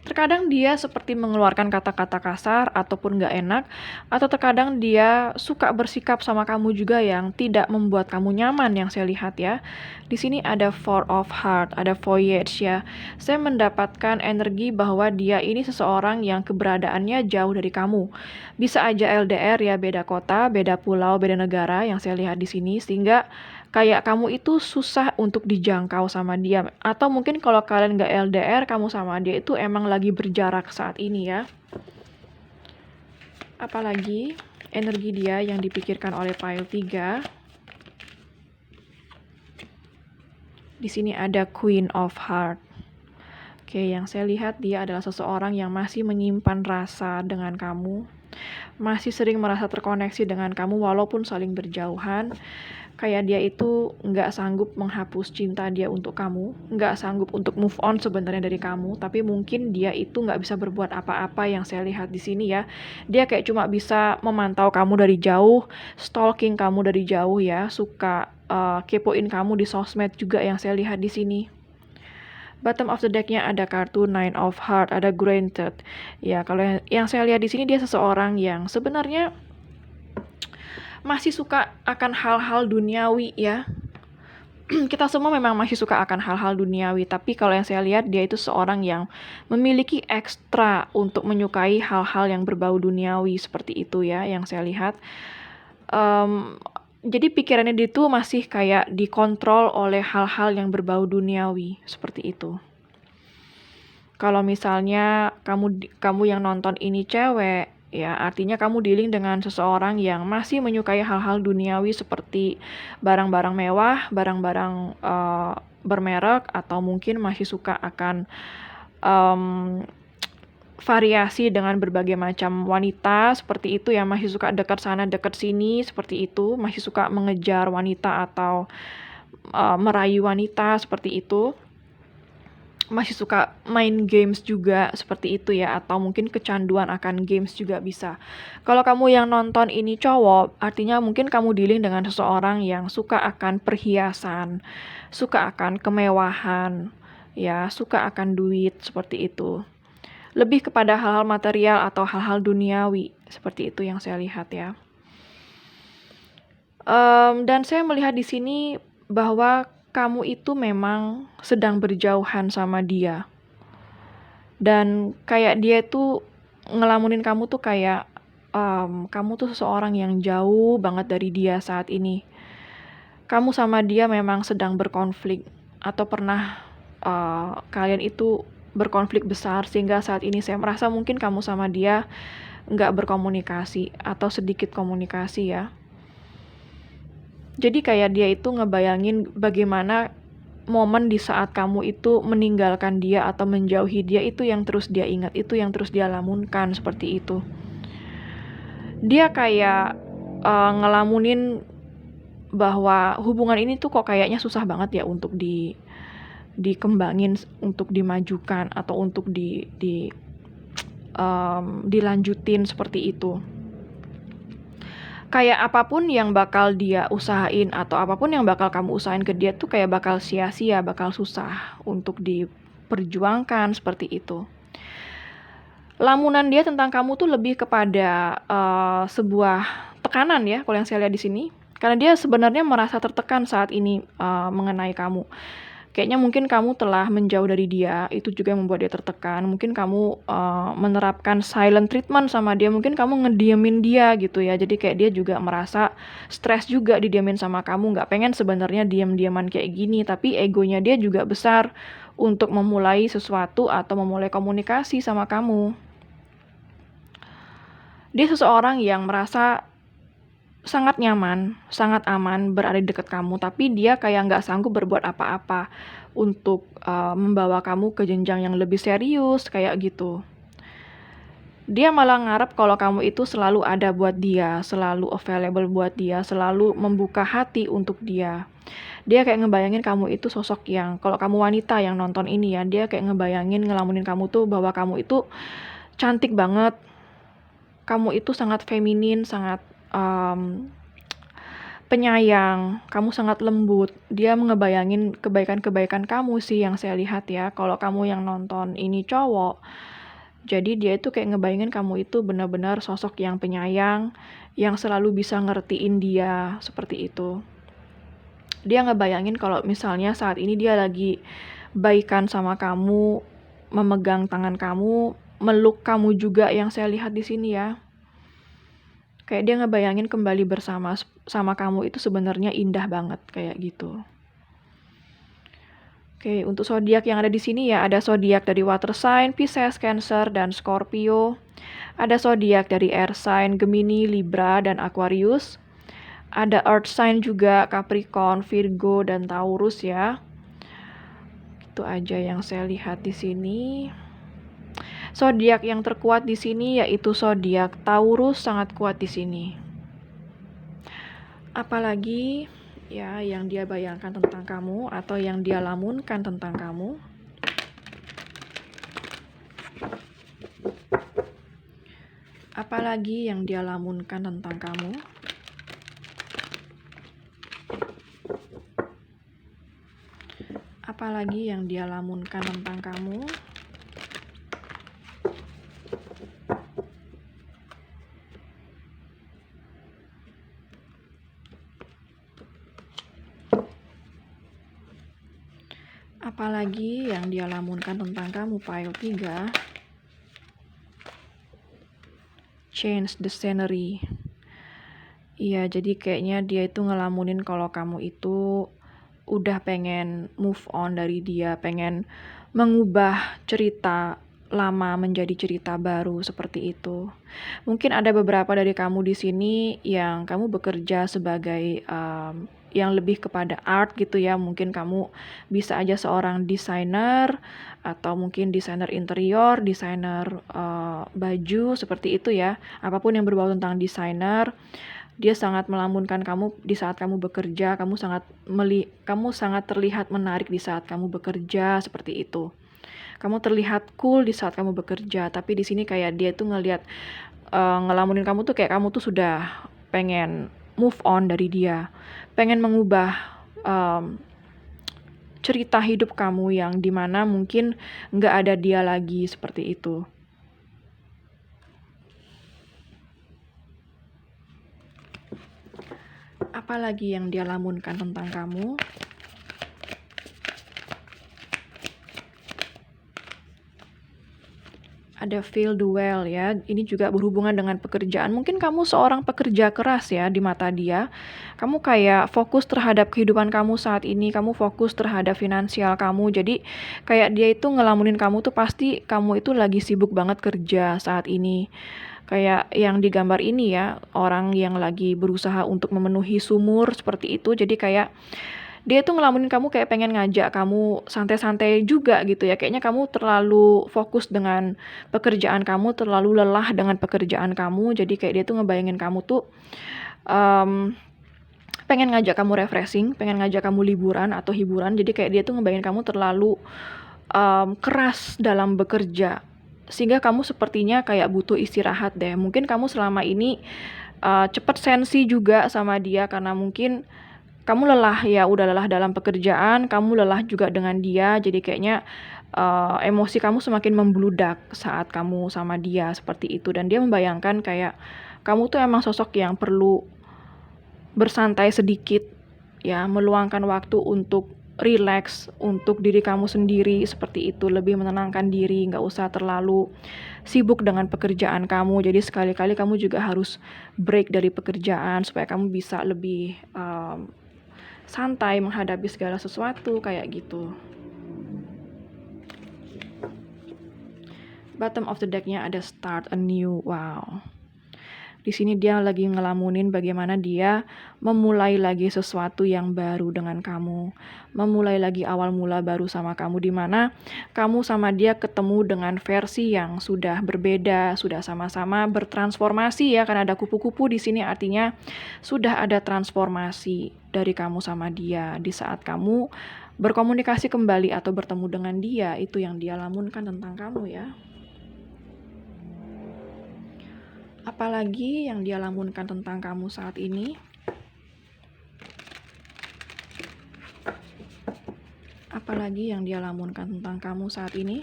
Terkadang dia seperti mengeluarkan kata-kata kasar ataupun gak enak, atau terkadang dia suka bersikap sama kamu juga yang tidak membuat kamu nyaman, yang saya lihat ya. Di sini ada Four of Hearts, ada Voyage ya. Saya mendapatkan energi bahwa dia ini seseorang yang keberadaannya jauh dari kamu. Bisa aja LDR ya, beda kota, beda pulau, beda negara, yang saya lihat di sini, sehingga kayak kamu itu susah untuk dijangkau sama dia. Atau mungkin kalau kalian gak LDR, kamu sama dia itu emang lagi berjarak saat ini ya. Apalagi energi dia yang dipikirkan oleh pile 3. Di sini ada Queen of Hearts. Oke, yang saya lihat dia adalah seseorang yang masih menyimpan rasa dengan kamu. Masih sering merasa terkoneksi dengan kamu walaupun saling berjauhan. Kayak dia itu nggak sanggup menghapus cinta dia untuk kamu, nggak sanggup untuk move on sebenarnya dari kamu, tapi mungkin dia itu nggak bisa berbuat apa-apa, yang saya lihat di sini ya. Dia kayak cuma bisa memantau kamu dari jauh, stalking kamu dari jauh ya, suka kepoin kamu di sosmed juga, yang saya lihat di sini. Bottom of the deck-nya ada kartu Nine of Hearts, ada Granted. Ya, kalau yang saya lihat di sini dia seseorang yang sebenarnya masih suka akan hal-hal duniawi ya. Kita semua memang masih suka akan hal-hal duniawi, tapi kalau yang saya lihat dia itu seorang yang memiliki ekstra untuk menyukai hal-hal yang berbau duniawi seperti itu ya, yang saya lihat. Jadi pikirannya dia itu masih kayak dikontrol oleh hal-hal yang berbau duniawi seperti itu. Kalau misalnya kamu yang nonton ini cewek, ya artinya kamu dealing dengan seseorang yang masih menyukai hal-hal duniawi seperti barang-barang mewah, barang-barang bermerek, atau mungkin masih suka akan variasi dengan berbagai macam wanita seperti itu ya, masih suka dekat sana dekat sini seperti itu, masih suka mengejar wanita atau merayu wanita seperti itu. Masih suka main games juga seperti itu ya, atau mungkin kecanduan akan games juga bisa. Kalau kamu yang nonton ini cowok, artinya mungkin kamu dealing dengan seseorang yang suka akan perhiasan, suka akan kemewahan, ya, suka akan duit seperti itu. Lebih kepada hal-hal material atau hal-hal duniawi seperti itu yang saya lihat ya. Dan saya melihat di sini bahwa kamu itu memang sedang berjauhan sama dia. Dan kayak dia itu ngelamunin kamu tuh kayak kamu tuh seseorang yang jauh banget dari dia saat ini. Kamu sama dia memang sedang berkonflik, atau pernah kalian itu berkonflik besar, sehingga saat ini saya merasa mungkin kamu sama dia nggak berkomunikasi atau sedikit komunikasi ya. Jadi kayak dia itu ngebayangin bagaimana momen di saat kamu itu meninggalkan dia atau menjauhi dia, itu yang terus dia ingat, itu yang terus dia lamunkan, seperti itu. Dia kayak ngelamunin bahwa hubungan ini tuh kok kayaknya susah banget ya untuk dikembangin, untuk dimajukan atau untuk dilanjutin, seperti itu. Kayak apapun yang bakal dia usahain atau apapun yang bakal kamu usahain ke dia tuh kayak bakal sia-sia, bakal susah untuk diperjuangkan, seperti itu. Lamunan dia tentang kamu tuh lebih kepada sebuah tekanan ya, kalau yang saya lihat di sini. Karena dia sebenarnya merasa tertekan saat ini mengenai kamu. Kayaknya mungkin kamu telah menjauh dari dia, itu juga yang membuat dia tertekan. Mungkin kamu menerapkan silent treatment sama dia, mungkin kamu ngediemin dia gitu ya. Jadi kayak dia juga merasa stres juga didiemin sama kamu, nggak pengen sebenarnya diam-diaman kayak gini, tapi egonya dia juga besar untuk memulai sesuatu atau memulai komunikasi sama kamu. Dia seseorang yang merasa sangat nyaman, sangat aman berada di dekat kamu, tapi dia kayak nggak sanggup berbuat apa-apa untuk membawa kamu ke jenjang yang lebih serius, kayak gitu. Dia malah ngarep kalau kamu itu selalu ada buat dia, selalu available buat dia, selalu membuka hati untuk dia. Dia kayak ngebayangin kamu itu sosok yang, kalau kamu wanita yang nonton ini ya, dia kayak ngebayangin, ngelamunin kamu tuh bahwa kamu itu cantik banget, kamu itu sangat feminin, sangat penyayang, kamu sangat lembut. Dia ngebayangin kebaikan-kebaikan kamu sih yang saya lihat ya, kalau kamu yang nonton ini cowok. Jadi dia itu kayak ngebayangin kamu itu benar-benar sosok yang penyayang, yang selalu bisa ngertiin dia, seperti itu. Dia ngebayangin kalau misalnya saat ini dia lagi baikan sama kamu, memegang tangan kamu, meluk kamu juga, yang saya lihat di sini ya. Kayak dia ngebayangin kembali bersama sama kamu itu sebenarnya indah banget, kayak gitu. Oke, untuk zodiak yang ada di sini ya, ada zodiak dari water sign, Pisces, Cancer, dan Scorpio. Ada zodiak dari air sign, Gemini, Libra, dan Aquarius. Ada earth sign juga, Capricorn, Virgo, dan Taurus ya. Itu aja yang saya lihat di sini. Zodiak yang terkuat di sini yaitu zodiak Taurus, sangat kuat di sini. Apalagi ya yang dia bayangkan tentang kamu atau yang dia lamunkan tentang kamu. Apalagi yang dia lamunkan tentang kamu. Apalagi yang dia lamunkan tentang kamu. Apalagi yang dia lamunkan tentang kamu, pile 3. Change the scenery. Iya, jadi kayaknya dia itu ngelamunin kalau kamu itu udah pengen move on dari dia, pengen mengubah cerita lama menjadi cerita baru, seperti itu. Mungkin ada beberapa dari kamu di sini yang kamu bekerja sebagai yang lebih kepada art gitu ya. Mungkin kamu bisa aja seorang desainer atau mungkin desainer interior, desainer baju, seperti itu ya. Apapun yang berbau tentang desainer, dia sangat melamunkan kamu di saat kamu bekerja. Kamu sangat terlihat menarik di saat kamu bekerja, seperti itu. Kamu terlihat cool di saat kamu bekerja, tapi di sini kayak dia tuh ngelihat ngelamunin kamu tuh kayak kamu tuh sudah pengen move on dari dia, pengen mengubah cerita hidup kamu yang dimana mungkin nggak ada dia lagi, seperti itu. Apalagi yang dia lamunkan tentang kamu. Ada feel the well ya, ini juga berhubungan dengan pekerjaan. Mungkin kamu seorang pekerja keras ya di mata dia. Kamu kayak fokus terhadap kehidupan kamu saat ini, kamu fokus terhadap finansial kamu. Jadi kayak dia itu ngelamunin kamu tuh pasti kamu itu lagi sibuk banget kerja saat ini. Kayak yang digambar ini ya, orang yang lagi berusaha untuk memenuhi sumur seperti itu. Jadi kayak dia tuh ngelamunin kamu kayak pengen ngajak kamu santai-santai juga gitu ya. Kayaknya kamu terlalu fokus dengan pekerjaan kamu, terlalu lelah dengan pekerjaan kamu. Jadi kayak dia tuh ngebayangin kamu tuh um, pengen ngajak kamu refreshing, pengen ngajak kamu liburan atau hiburan. Jadi kayak dia tuh ngebayangin kamu terlalu keras dalam bekerja, sehingga kamu sepertinya kayak butuh istirahat deh. Mungkin kamu selama ini cepet sensi juga sama dia karena mungkin kamu lelah ya, udah lelah dalam pekerjaan, kamu lelah juga dengan dia, jadi kayaknya emosi kamu semakin membludak saat kamu sama dia seperti itu. Dan dia membayangkan kayak kamu tuh emang sosok yang perlu bersantai sedikit ya, meluangkan waktu untuk relax, untuk diri kamu sendiri seperti itu, lebih menenangkan diri, nggak usah terlalu sibuk dengan pekerjaan kamu. Jadi sekali-kali kamu juga harus break dari pekerjaan supaya kamu bisa lebih santai menghadapi segala sesuatu kayak gitu. Bottom of the deck-nya ada start anew. Wow. Di sini dia lagi ngelamunin bagaimana dia memulai lagi sesuatu yang baru dengan kamu. Memulai lagi awal mula baru sama kamu, di mana kamu sama dia ketemu dengan versi yang sudah berbeda, sudah sama-sama bertransformasi ya, karena ada kupu-kupu di sini artinya sudah ada transformasi dari kamu sama dia. Di saat kamu berkomunikasi kembali atau bertemu dengan dia, itu yang dia lamunkan tentang kamu ya. Apalagi yang dia lamunkan tentang kamu saat ini? Apalagi yang dia lamunkan tentang kamu saat ini?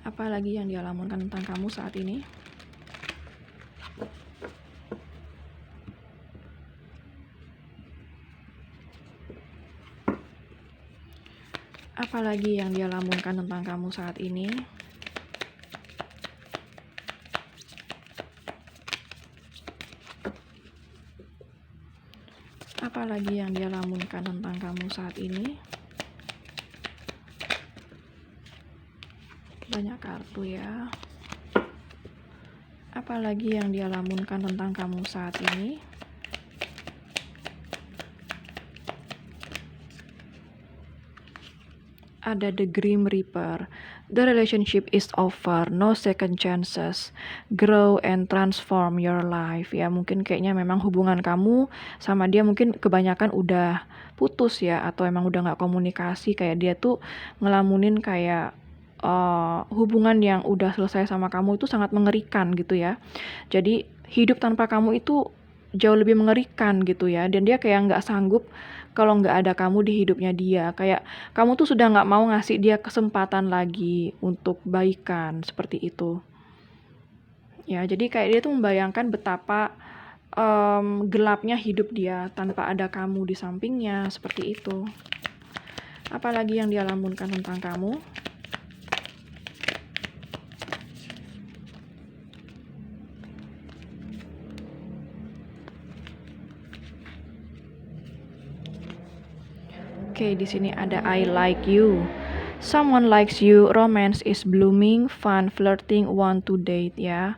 Apalagi yang dia lamunkan tentang kamu saat ini? Apalagi yang dia lamunkan tentang kamu saat ini? Apalagi yang dia lamunkan tentang kamu saat ini? Banyak kartu ya. Apalagi yang dia lamunkan tentang kamu saat ini? Ada the Grim Reaper. The relationship is over, no second chances. Grow and transform your life. Ya, mungkin kayaknya memang hubungan kamu sama dia mungkin kebanyakan udah putus ya, atau emang udah gak komunikasi. Kayak dia tuh ngelamunin kayak hubungan yang udah selesai sama kamu itu sangat mengerikan gitu ya. Jadi hidup tanpa kamu itu jauh lebih mengerikan gitu ya. Dan dia kayak gak sanggup kalau nggak ada kamu di hidupnya dia. Kayak kamu tuh sudah nggak mau ngasih dia kesempatan lagi untuk baikan seperti itu. Ya, jadi kayak dia tuh membayangkan betapa gelapnya hidup dia tanpa ada kamu di sampingnya, seperti itu. Apalagi yang dia lamunkan tentang kamu? Oke, di sini ada I like you. Someone likes you, romance is blooming, fun, flirting, want to date ya.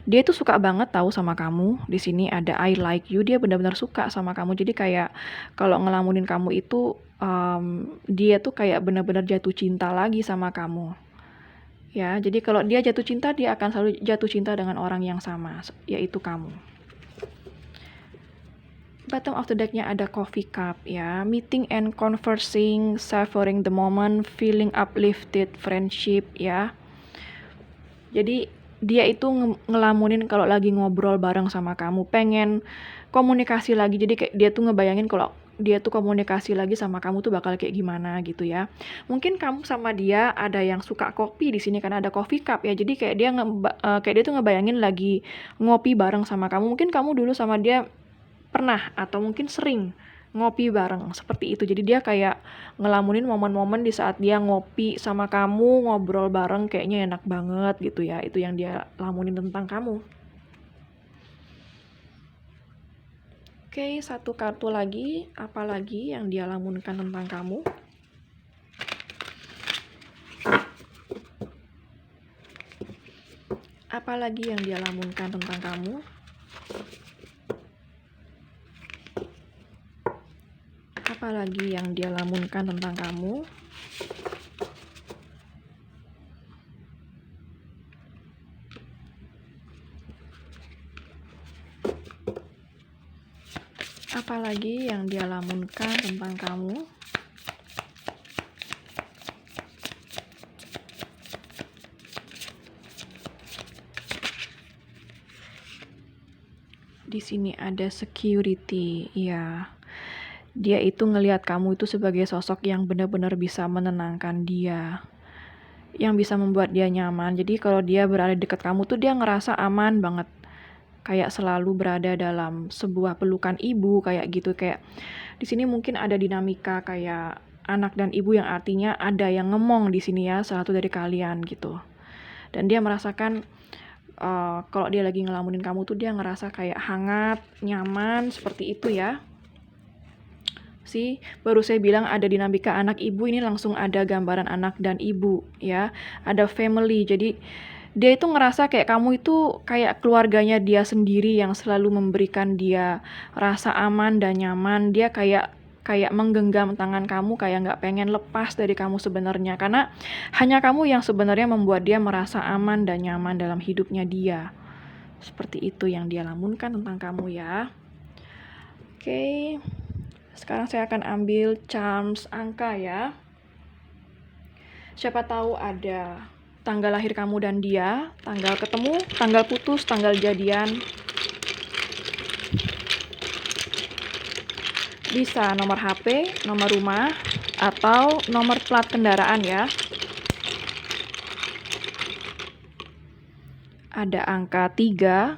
Dia tuh suka banget tahu sama kamu. Di sini ada I like you, dia benar-benar suka sama kamu. Jadi kayak kalau ngelamunin kamu itu dia tuh kayak benar-benar jatuh cinta lagi sama kamu. Ya, jadi kalau dia jatuh cinta, dia akan selalu jatuh cinta dengan orang yang sama, yaitu kamu. Bottom of the deck-nya ada coffee cup ya. Meeting and conversing, savoring the moment, feeling uplifted, friendship ya. Jadi dia itu ngelamunin kalau lagi ngobrol bareng sama kamu, pengen komunikasi lagi. Jadi kayak dia tuh ngebayangin kalau dia tuh komunikasi lagi sama kamu tuh bakal kayak gimana gitu ya. Mungkin kamu sama dia ada yang suka kopi di sini karena ada coffee cup ya. Jadi kayak dia tuh ngebayangin lagi ngopi bareng sama kamu. Mungkin kamu dulu sama dia pernah atau mungkin sering ngopi bareng seperti itu. Jadi dia kayak ngelamunin momen-momen di saat dia ngopi sama kamu, ngobrol bareng, kayaknya enak banget gitu ya. Itu yang dia lamunin tentang kamu. Oke, satu kartu lagi. Apalagi yang dia lamunkan tentang kamu? Apalagi yang dia lamunkan tentang kamu? Apalagi yang dia lamunkan tentang kamu? Apalagi yang dia lamunkan tentang kamu? Di sini ada security, ya. Dia itu ngelihat kamu itu sebagai sosok yang benar-benar bisa menenangkan dia, yang bisa membuat dia nyaman. Jadi kalau dia berada dekat kamu tuh dia ngerasa aman banget, kayak selalu berada dalam sebuah pelukan ibu kayak gitu. Kayak di sini mungkin ada dinamika kayak anak dan ibu, yang artinya ada yang ngemong di sini ya, salah satu dari kalian gitu. Dan dia merasakan kalau dia lagi ngelamunin kamu tuh dia ngerasa kayak hangat, nyaman, seperti itu ya. Baru saya bilang ada dinamika anak ibu, ini langsung ada gambaran anak dan ibu ya. Ada family. Jadi dia itu ngerasa kayak kamu itu kayak keluarganya dia sendiri yang selalu memberikan dia rasa aman dan nyaman. Dia kayak menggenggam tangan kamu, kayak nggak pengen lepas dari kamu sebenarnya, karena hanya kamu yang sebenarnya membuat dia merasa aman dan nyaman dalam hidupnya dia. Seperti itu yang dia lamunkan tentang kamu ya. Oke. Sekarang saya akan ambil charms angka ya. Siapa tahu ada tanggal lahir kamu dan dia, tanggal ketemu, tanggal putus, tanggal jadian. Bisa nomor HP, nomor rumah, atau nomor plat kendaraan ya. Ada angka 3.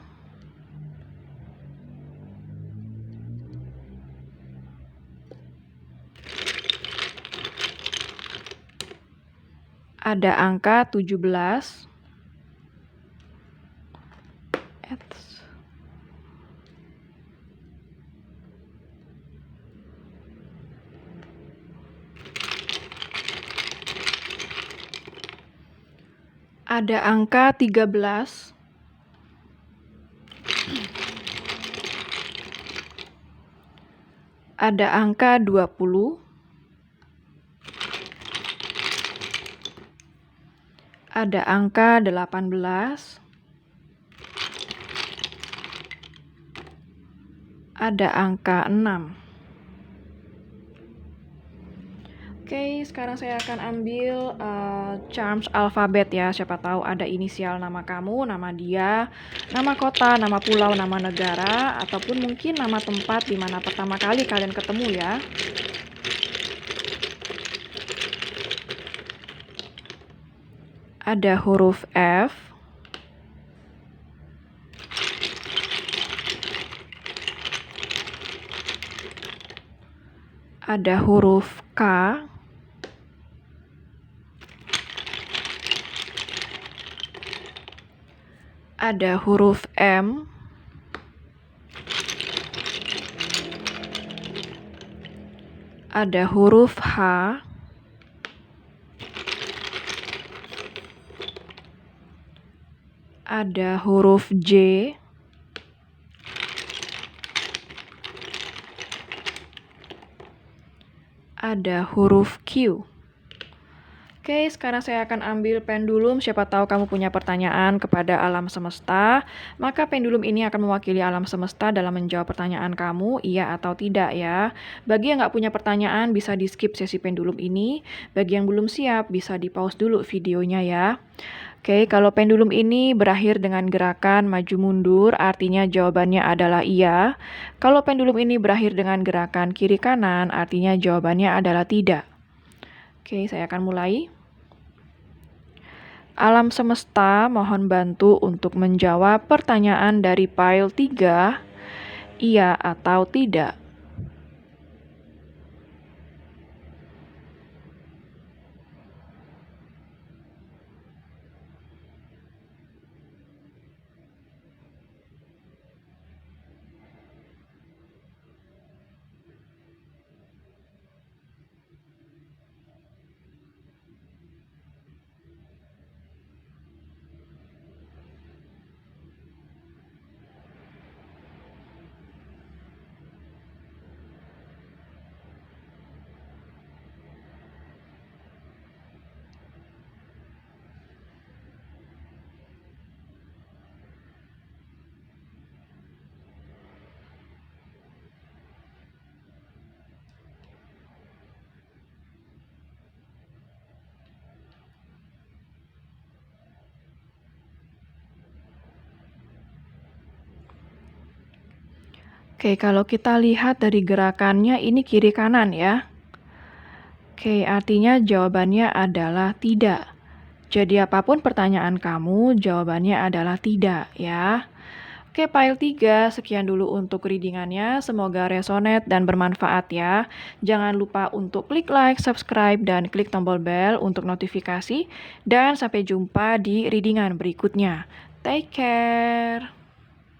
Ada angka 17. Ada angka 13. Ada angka 20. Ada angka 18. Ada angka 6. Oke, sekarang saya akan ambil charms alfabet ya. Siapa tahu ada inisial nama kamu, nama dia, nama kota, nama pulau, nama negara, ataupun mungkin nama tempat di mana pertama kali kalian ketemu ya. Ada huruf F. Ada huruf K. Ada huruf M. Ada huruf H. Ada huruf J. Ada huruf Q. Oke, sekarang saya akan ambil pendulum. Siapa tahu kamu punya pertanyaan kepada alam semesta, maka pendulum ini akan mewakili alam semesta dalam menjawab pertanyaan kamu, iya atau tidak ya. Bagi yang nggak punya pertanyaan, bisa di skip sesi pendulum ini. Bagi yang belum siap, bisa di pause dulu videonya ya. Oke, kalau pendulum ini berakhir dengan gerakan maju mundur, artinya jawabannya adalah iya. Kalau pendulum ini berakhir dengan gerakan kiri kanan, artinya jawabannya adalah tidak. Oke, saya akan mulai. Alam semesta mohon bantu untuk menjawab pertanyaan dari pile 3, iya atau tidak. Oke, kalau kita lihat dari gerakannya ini kiri kanan ya. Oke, artinya jawabannya adalah tidak. Jadi apapun pertanyaan kamu, jawabannya adalah tidak ya. Oke, file 3, sekian dulu untuk readingannya. Semoga resonate dan bermanfaat ya. Jangan lupa untuk klik like, subscribe, dan klik tombol bell untuk notifikasi. Dan sampai jumpa di readingan berikutnya. Take care.